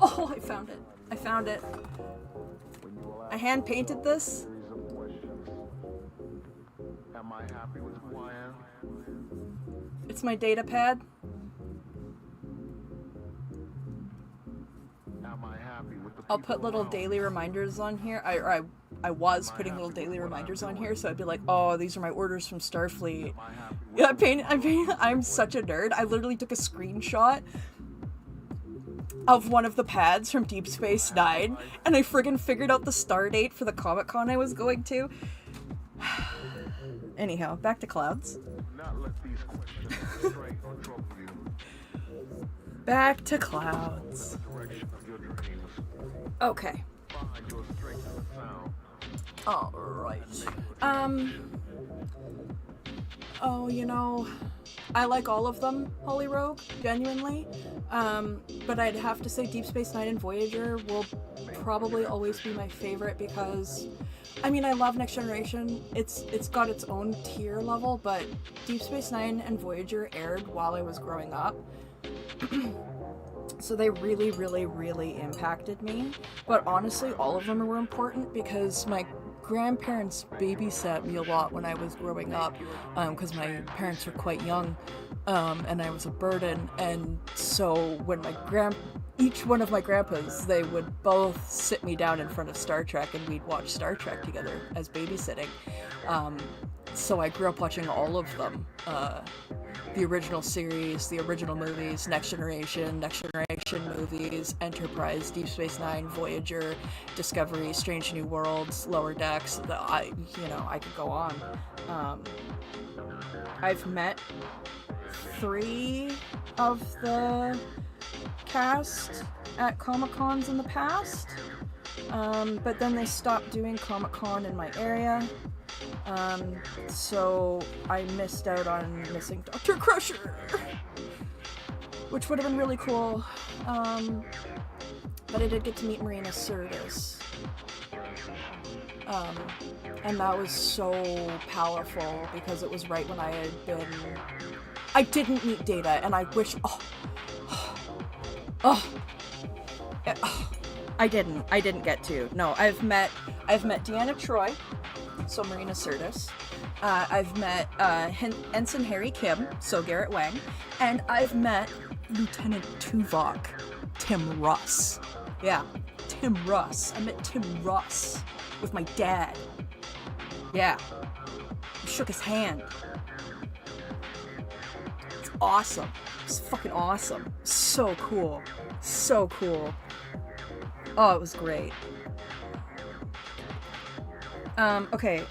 Oh, I found it. I hand painted this. Am I happy with who I am? It's my data pad. Am I happy with the I'll put little daily reminders on here. I was putting little daily reminders on here, so I'd be like, oh, these are my orders from Starfleet. Yeah, I'm such a nerd. I literally took a screenshot of one of the pads from Deep Space Nine, and I friggin' figured out the star date for the Comic-Con I was going to. Anyhow, back to clouds. Not let these questions stray or trouble you. Back to clouds. Direction of your dreams. Okay. Find your strength in the sound. Alright. Oh, you know, I like all of them, Holy Rogue, genuinely. But I'd have to say Deep Space Nine and Voyager will probably always be my favorite because, I mean, I love Next Generation. It's got its own tier level, but Deep Space Nine and Voyager aired while I was growing up. So they really, really, really impacted me. But honestly, all of them were important because my grandparents babysat me a lot when I was growing up, because my parents were quite young, and I was a burden. And so when each one of my grandpas, they would both sit me down in front of Star Trek and we'd watch Star Trek together as babysitting. So I grew up watching all of them. The original series, the original movies, Next Generation movies, Enterprise, Deep Space Nine, Voyager, Discovery, Strange New Worlds, Lower Decks. I could go on. I've met 3 of the cast at Comic-Cons in the past, but then they stopped doing Comic-Con in my area. So I missed out on missing Dr. Crusher, which would have been really cool. But I did get to meet Marina Sirtis. And that was so powerful because it was right when I didn't meet Data, and I wish, I didn't get to. No, I've met Deanna Troi, so Marina Sirtis. I've met Ensign Harry Kim, so Garrett Wang, and I've met Lieutenant Tuvok, Tim Russ. Yeah, Tim Russ. I met Tim Russ with my dad. Yeah. I shook his hand. It's awesome. It's fucking awesome. So cool. So cool. Oh, it was great. Okay,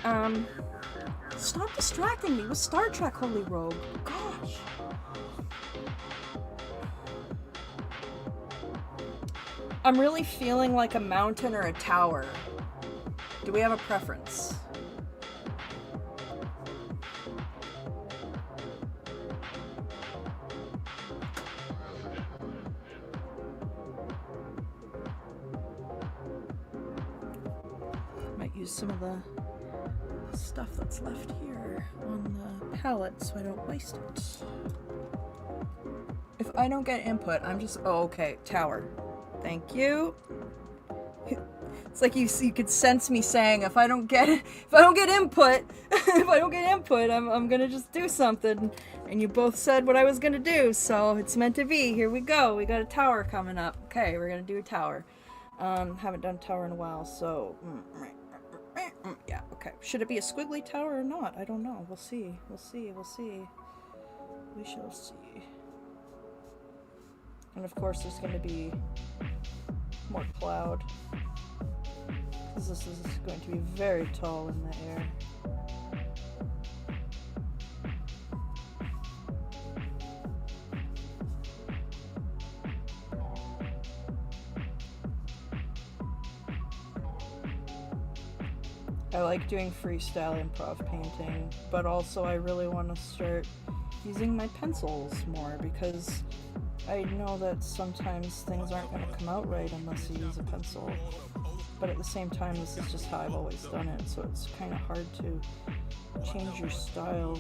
stop distracting me with Star Trek, Holy Rogue. Gosh. I'm really feeling like a mountain or a tower. Do we have a preference? Might use some of the stuff that's left here on the palette so I don't waste it. If I don't get input, I'm just... Oh, okay. Tower. Thank you. It's like you could sense me saying, if I don't get input, I'm gonna just do something. And you both said what I was gonna do, so it's meant to be. Here we go. We got a tower coming up. Okay, we're gonna do a tower. Haven't done tower in a while, so yeah, okay. Should it be a squiggly tower or not? I don't know. We'll see. We shall see. And of course there's gonna be more cloud. Because this is going to be very tall in the air. I like doing freestyle improv painting, but also I really want to start using my pencils more because I know that sometimes things aren't going to come out right unless you use a pencil. But at the same time, this is just how I've always done it, so it's kind of hard to change your style.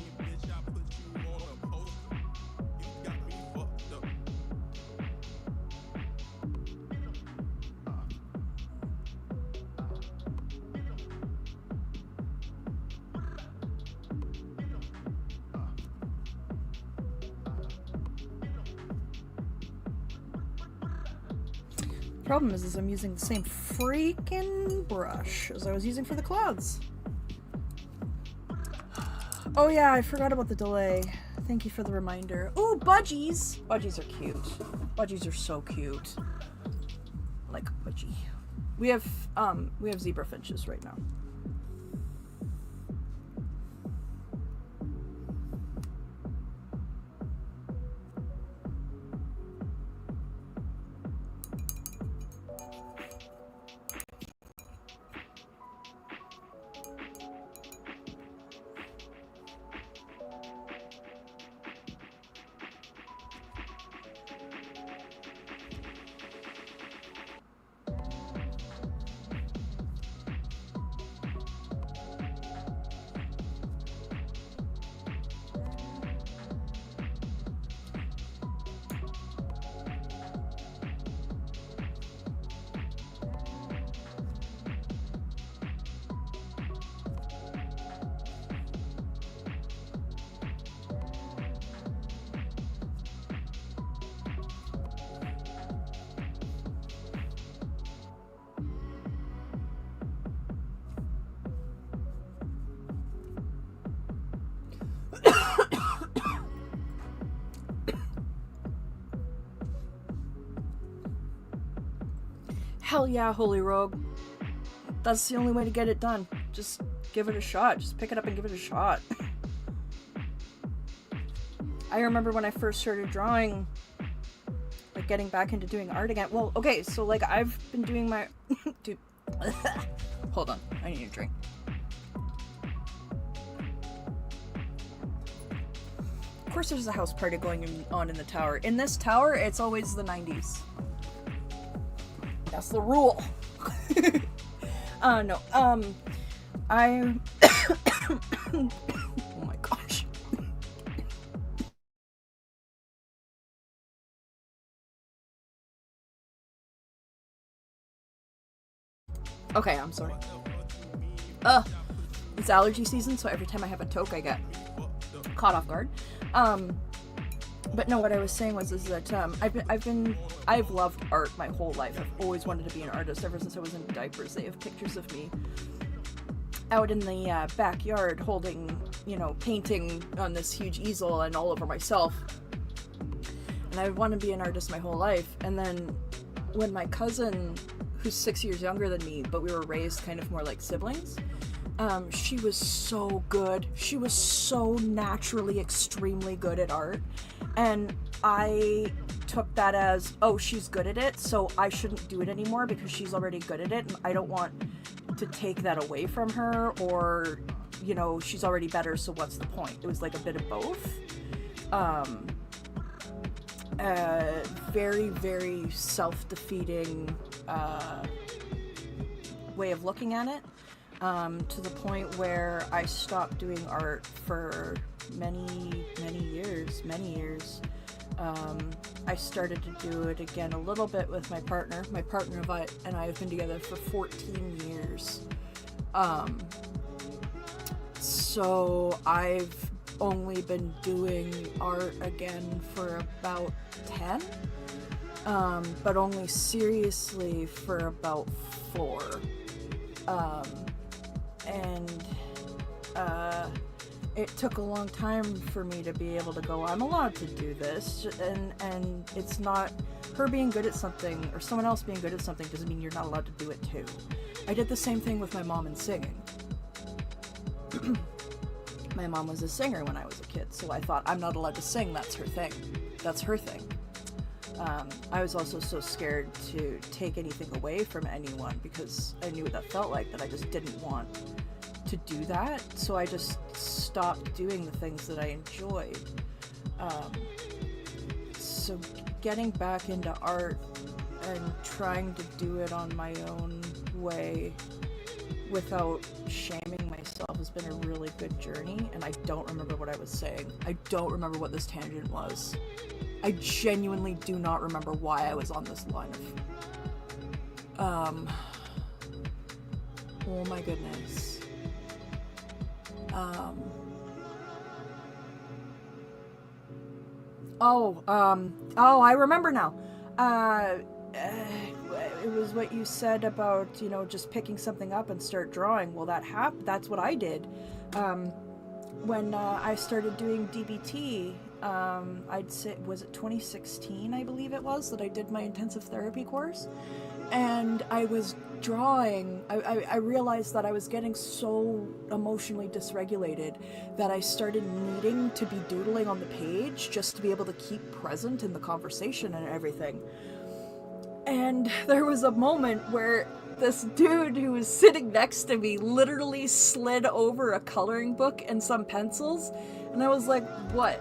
Problem is I'm using the same freaking brush as I was using for the clouds. Oh yeah, I forgot about the delay. Thank you for the reminder. Ooh, budgies! Budgies are cute. Budgies are so cute. I like a budgie. We have zebra finches right now. Hell yeah, Holy Rogue. That's the only way to get it done. Just give it a shot. Just pick it up and give it a shot. I remember when I first started drawing, like getting back into doing art again. Well, okay, so like I've been doing my... Dude. Hold on, I need a drink. Of course there's a house party going on in the tower. In this tower, it's always the 90s. That's the rule. No, I... Oh my gosh. Okay, I'm sorry. It's allergy season, so every time I have a toke, I get caught off guard. But no, what I was saying was that I've loved art my whole life. I've always wanted to be an artist ever since I was in diapers. They have pictures of me out in the backyard holding, painting on this huge easel and all over myself. And I wanted to be an artist my whole life. And then when my cousin, who's 6 years younger than me, but we were raised kind of more like siblings, she was so good. She was so naturally extremely good at art. And I took that as, oh, she's good at it, so I shouldn't do it anymore because she's already good at it, and I don't want to take that away from her, or, she's already better, so what's the point? It was like a bit of both. Very, very self-defeating way of looking at it. To the point where I stopped doing art for many years. I started to do it again a little bit with my partner. My partner and I have been together for 14 years. So I've only been doing art again for about 10, but only seriously for about 4. It took a long time for me to be able to go, I'm allowed to do this, and it's not, her being good at something, or someone else being good at something doesn't mean you're not allowed to do it too. I did the same thing with my mom in singing. My mom was a singer when I was a kid, so I thought, I'm not allowed to sing, that's her thing. That's her thing. I was also so scared to take anything away from anyone because I knew what that felt like, that I just didn't want to do that, so I just stopped doing the things that I enjoyed. So getting back into art and trying to do it on my own way without shaming myself has been a really good journey, and I don't remember what I was saying. I don't remember what this tangent was. I genuinely do not remember why I was on this line of... Oh my goodness. I remember now. It was what you said about, just picking something up and start drawing. Well, that's what I did. When I started doing DBT, I'd say, was it 2016, I believe it was, that I did my intensive therapy course? And I was drawing, I realized that I was getting so emotionally dysregulated that I started needing to be doodling on the page just to be able to keep present in the conversation and everything. And there was a moment where this dude who was sitting next to me literally slid over a coloring book and some pencils, and I was like, what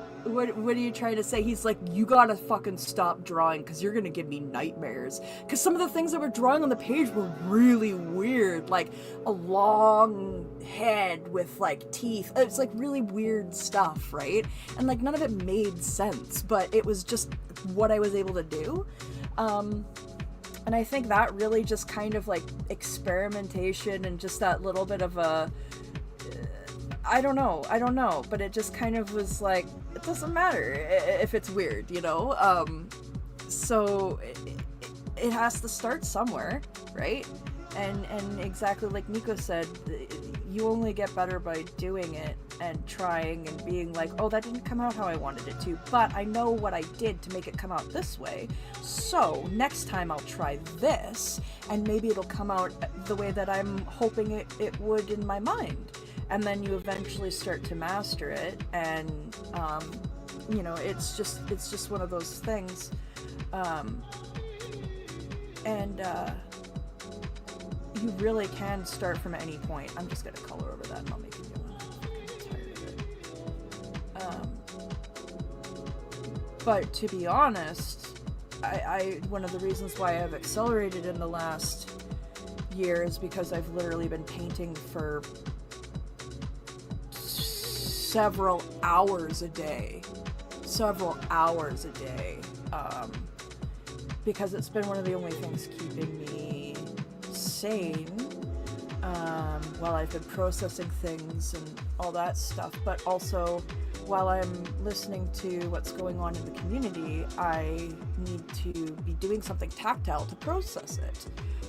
are you trying to say? He's like, you gotta fucking stop drawing because you're gonna give me nightmares. Because some of the things that were drawing on the page were really weird, like a long head with like teeth. It's like really weird stuff, right? And like none of it made sense, but it was just what I was able to do. And I think that really just kind of like experimentation and just that little bit of a, I don't know, but it just kind of was like, it doesn't matter if it's weird, so it has to start somewhere, right? And exactly like Nico said, you only get better by doing it, and trying and being like, oh, that didn't come out how I wanted it to, but I know what I did to make it come out this way, so next time I'll try this, and maybe it'll come out the way that I'm hoping it would in my mind. And then you eventually start to master it, and you know, it's just one of those things. You really can start from any point. I'm just gonna color over that and I'll make a new one. I'm tired of it. But to be honest, I one of the reasons why I've accelerated in the last year is because I've literally been painting for several hours a day. Because it's been one of the only things keeping me sane while I've been processing things and all that stuff. But also, while I'm listening to what's going on in the community, I need to be doing something tactile to process it.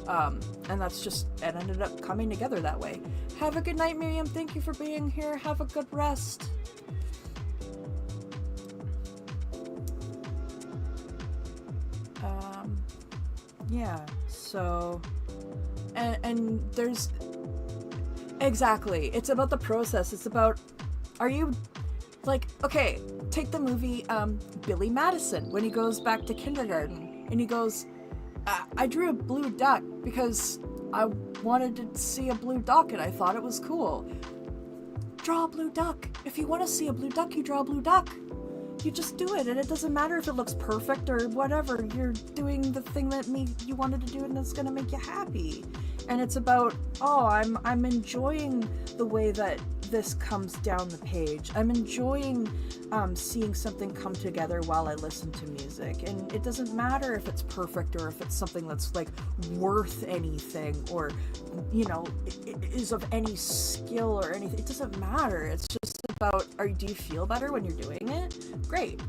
And that's just, it ended up coming together that way. Have a good night, Miriam. Thank you for being here. Have a good rest. Yeah, so, and there's, exactly, it's about the process. It's about, are you, like, okay, take the movie, Billy Madison, when he goes back to kindergarten, and he goes, I drew a blue duck because I wanted to see a blue duck and I thought it was cool. Draw a blue duck. If you want to see a blue duck, you draw a blue duck. You just do it, and it doesn't matter if it looks perfect or whatever. You're doing the thing that you wanted to do, and it's gonna make you happy. And it's about, oh, I'm enjoying the way that this comes down the page. I'm enjoying seeing something come together while I listen to music. And it doesn't matter if it's perfect or if it's something that's like worth anything or, you know, it is of any skill or anything. It doesn't matter. It's just about, do you feel better when you're doing it? Great.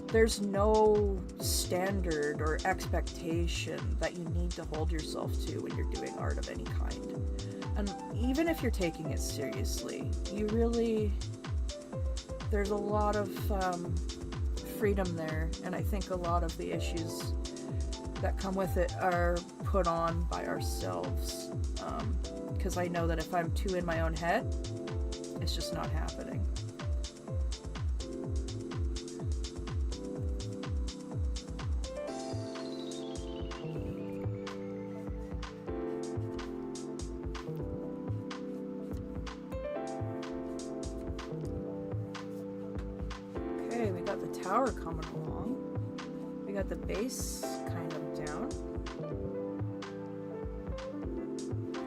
There's no standard or expectation that you need to hold yourself to when you're doing art of any kind. And even if you're taking it seriously, there's a lot of freedom there, and I think a lot of the issues that come with it are put on by ourselves. Because I know that if I'm too in my own head, it's just not happening. Okay, we got the tower coming along. We got the base kind of down.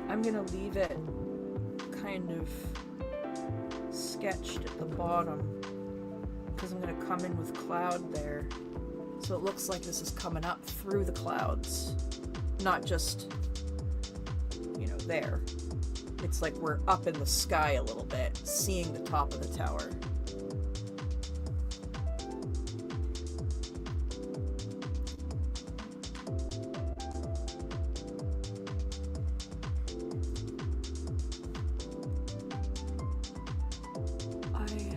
I'm gonna leave it kind of sketched at the bottom because I'm gonna come in with cloud there, so it looks like this is coming up through the clouds, not just, you know, there. It's like we're up in the sky a little bit, seeing the top of the tower.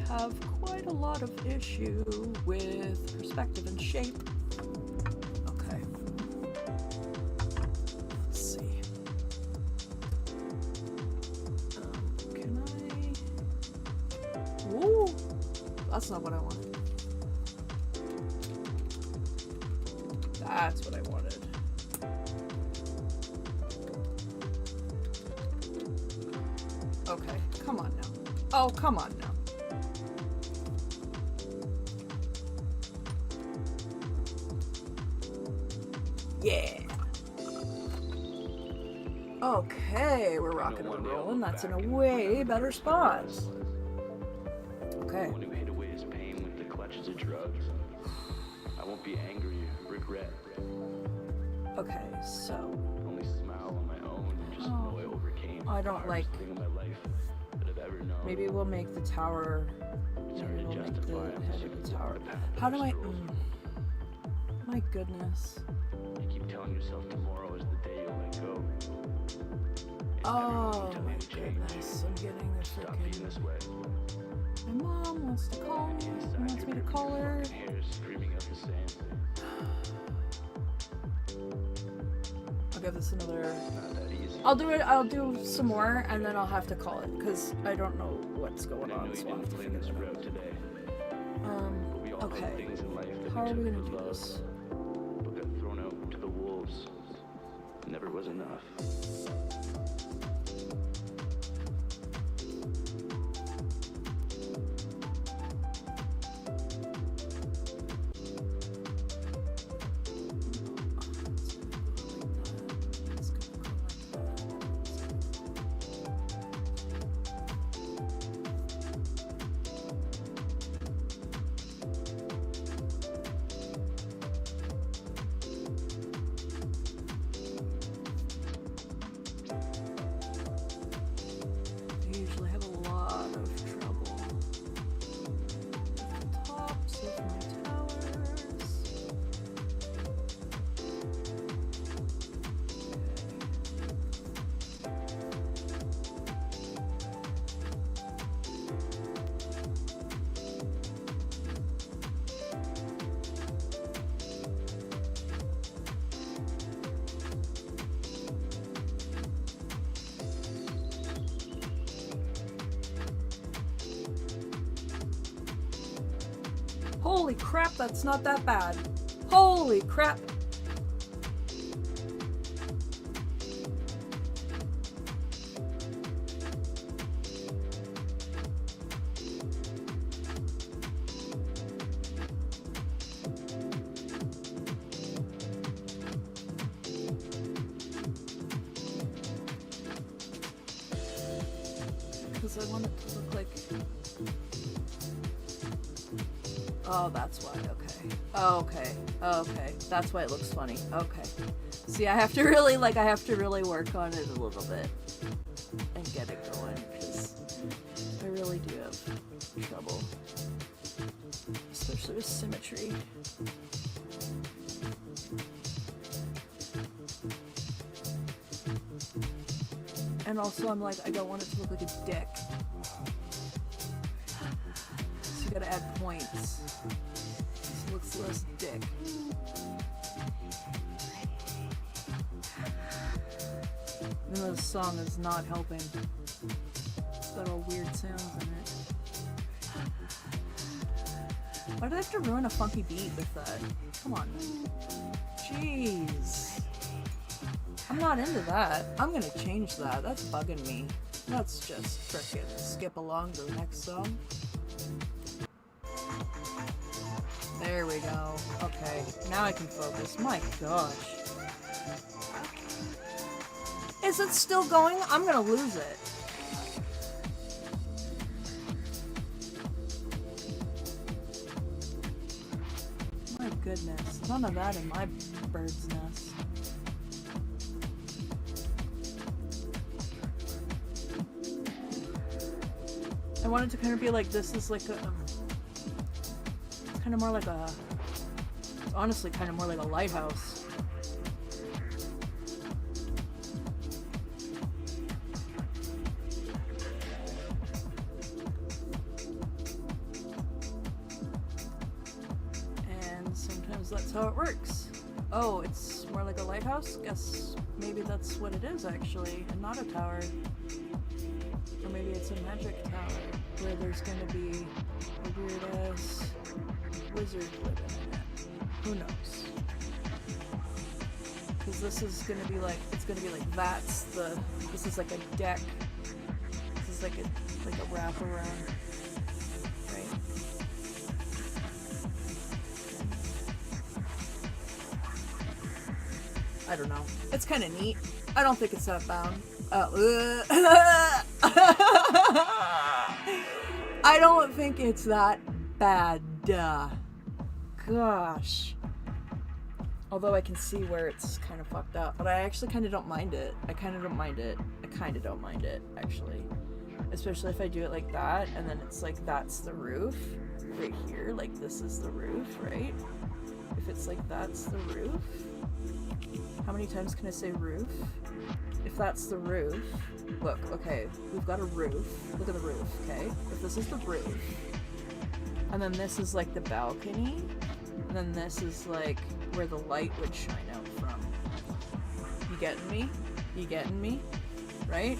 Have quite a lot of issue with perspective and shape. Okay. Let's see. Can I? Ooh, that's not what I wanted. That's what I wanted. Okay, come on now. Oh, come on now. Yeah. Okay, we're rocking and rolling. That's in a way better spot. Okay. One who hid away his pain with the clutches of drugs. I won't be angry, regret. Okay, so. Only smile on my own and just know I overcame. I don't like. the hardest thing in my life that I've ever known. Maybe we'll make the tower. Maybe we'll make the head of the tower. How do I? My goodness. You keep telling yourself tomorrow is the day you'll let go. Oh my goodness, I'm getting a Stop being freaking... this way. My mom wants to call me. Wants me to call her. Hairs streaming up the sand. I'll give this another... Not that easy. I'll do some more, and then I'll have to call it, because I don't know what's going I know on, you so I'll have didn't to plan figure this it out. route today. But we all have Okay. things in life that How are we took gonna for do love, this? but got thrown out to the wolves. Never was enough. I usually have a lot of trouble with the tops of my towers. Holy crap, that's not that bad. Holy crap. Because I want it to look like... Oh, that's why. Okay. Oh, okay. Okay. That's why it looks funny. Okay. See, I have to really work on it a little bit and get it going, because I really do have trouble, especially with symmetry. And also, I'm like, I don't want it to look like a dick. So you gotta add points. So it looks less dick. And the song is not helping. It's got all weird sounds in it. Why do they have to ruin a funky beat with that? Come on. Jeez. I'm not into that. I'm gonna change that. That's bugging me. Let's just frickin' skip along to the next song. There we go. Okay, now I can focus. My gosh. Is it still going? I'm gonna lose it. My goodness. None of that in my bird's nest. I wanted to kind of be like, this is like a, it's kind of more like a, honestly kind of more like a lighthouse. And sometimes that's how it works. Oh, it's more like a lighthouse? Guess maybe that's what it is actually, and not a tower. Or maybe it's a magic tower where there's gonna be a weird ass wizard living in it. Who knows? Because this is gonna be like, it's gonna be like, that's the, this is like a deck. This is like a wraparound, right? I don't know. It's kind of neat. I don't think it's that bad. I don't think it's that bad. Gosh. Although I can see where it's kind of fucked up. But I actually kind of don't mind it. I kind of don't mind it, actually. Especially if I do it like that, and then it's like, that's the roof. Right here, like this is the roof, right? If it's like, that's the roof. How many times can I say roof? If that's the roof, look, okay, we've got a roof. Look at the roof, okay? If this is the roof, and then this is like the balcony, and then this is like where the light would shine out from. You getting me? You getting me? Right?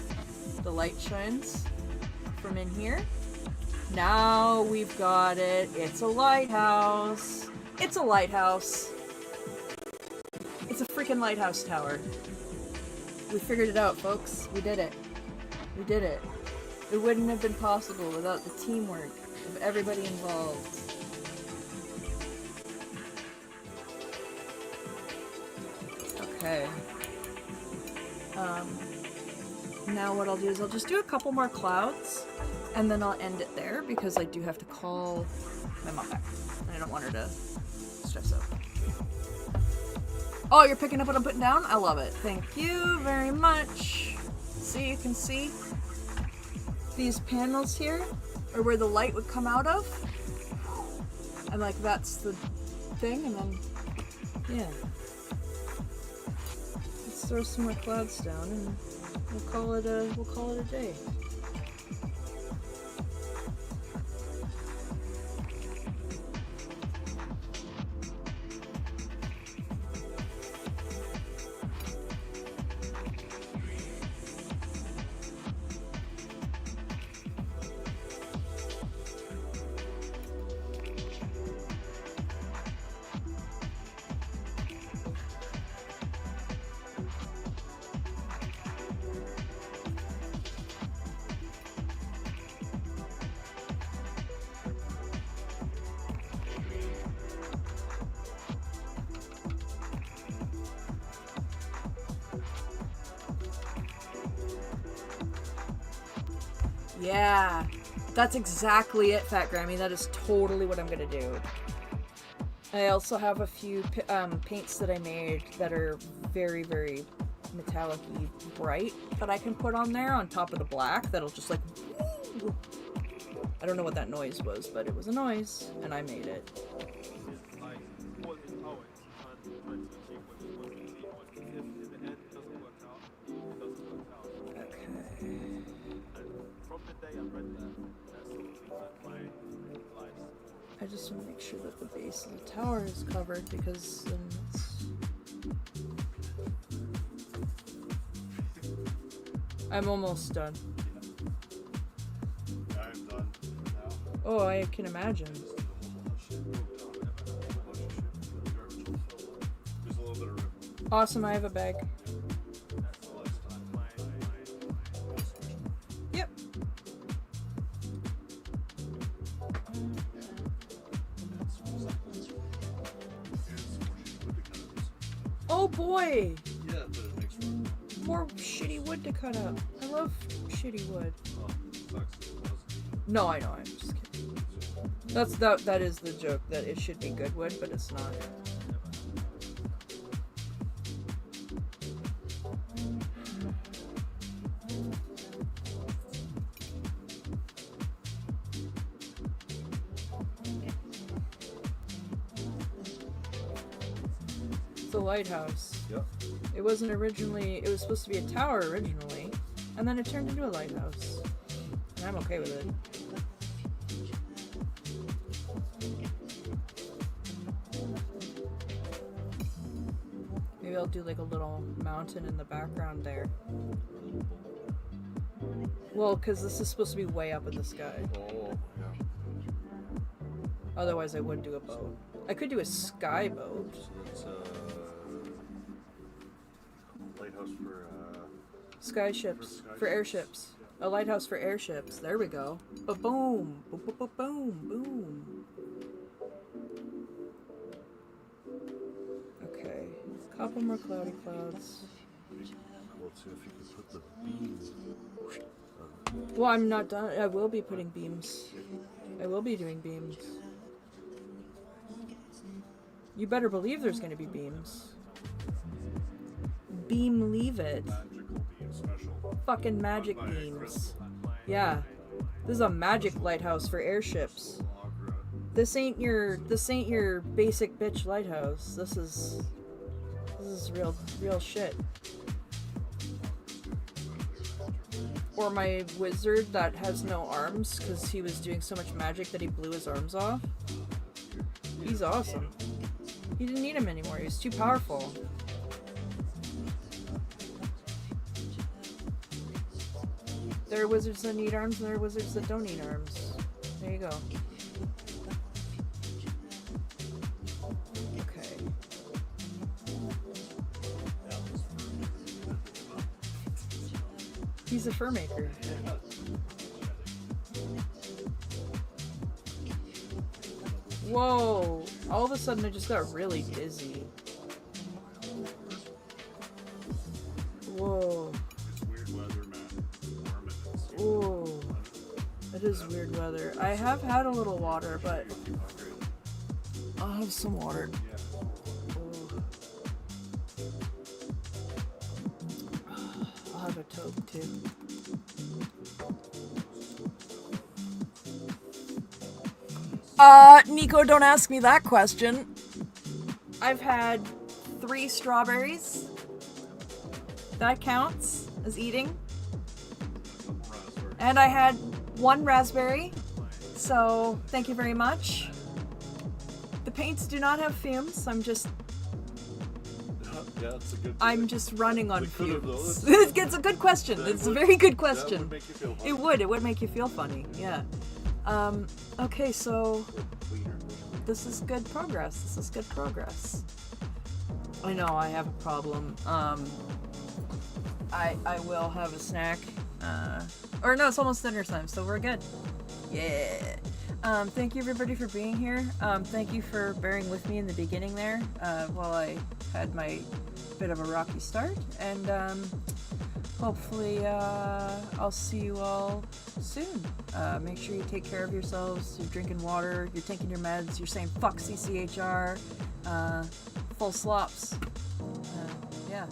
The light shines from in here. Now we've got it. It's a lighthouse. It's a lighthouse. It's a freaking lighthouse tower. We figured it out, folks. We did it. We did it. It wouldn't have been possible without the teamwork of everybody involved. Okay. Now what I'll do is I'll just do a couple more clouds, and then I'll end it there, because I do have to call my mom back, and I don't want her to stress out. Oh, you're picking up what I'm putting down? I love it. Thank you very much. See, you can see these panels here are where the light would come out of. And like that's the thing, and then yeah. Let's throw some more clouds down and we'll call it a day. Yeah, that's exactly it, Fat Grammy. That is totally what I'm gonna do. I also have a few paints that I made that are very, very metallic-y bright that I can put on there on top of the black. That'll just like, woo! I don't know what that noise was, but it was a noise, and I made it. I just want to make sure that the base of the tower is covered, because then it's... I'm almost done. I'm done now. Oh, I can imagine. There's a little bit of room. Awesome, I have a bag. Yep. Oh boy! Yeah, but it makes room. More shitty wood to cut up. I love shitty wood. Oh, sucks that it wasn't. No, I know, I'm just kidding. That is the joke, that it should be good wood, but it's not. It's a lighthouse. Yep. It wasn't originally, it was supposed to be a tower originally, and then it turned into a lighthouse. And I'm okay with it. Maybe I'll do like a little mountain in the background there. Well, because this is supposed to be way up in the sky. Oh, yeah. Otherwise I would do a boat. I could do a sky boat. So it's lighthouse for Sky ships. For airships. A lighthouse for airships. There we go. Ba-boom. Boom, boom. Okay. Couple more cloudy clouds. Well, see if you can put the beams. Well, I'm not done. I will be putting beams. I will be doing beams. You better believe there's going to be beams. Beam leave it. Magical beam special. Fucking magic beams. Yeah. This is a magic lighthouse for airships. This ain't your basic bitch lighthouse. This is real shit. for my wizard that has no arms because he was doing so much magic that he blew his arms off. He's awesome. He didn't need him anymore. He was too powerful. There are wizards that need arms and there are wizards that don't need arms. There you go. Okay. He's a fur maker. Whoa! All of a sudden I just got really dizzy. Whoa. It's weird weather, man. Warm and it's Ooh. It is weird weather. I have had a little water, but I'll have some water. Ooh. I'll have a toke too. Nico, don't ask me that question. I've had 3 strawberries. That counts as eating. And I had 1 raspberry. So, thank you very much. The paints do not have fumes. I'm just it's a good. I'm just running on They could have, though. fumes. It's a good question. It's a very good That question. would make you feel funny. It would. It would make you feel funny. Yeah. Okay, so this is good progress. This is good progress. I know I have a problem. I will have a snack. Or no, it's almost dinner time, so we're good. Yeah. Thank you everybody for being here. Thank you for bearing with me in the beginning there, while I had my bit of a rocky start. And hopefully I'll see you all soon. Make sure you take care of yourselves. You're drinking water, you're taking your meds, you're saying fuck CCHR, full slops. Yeah.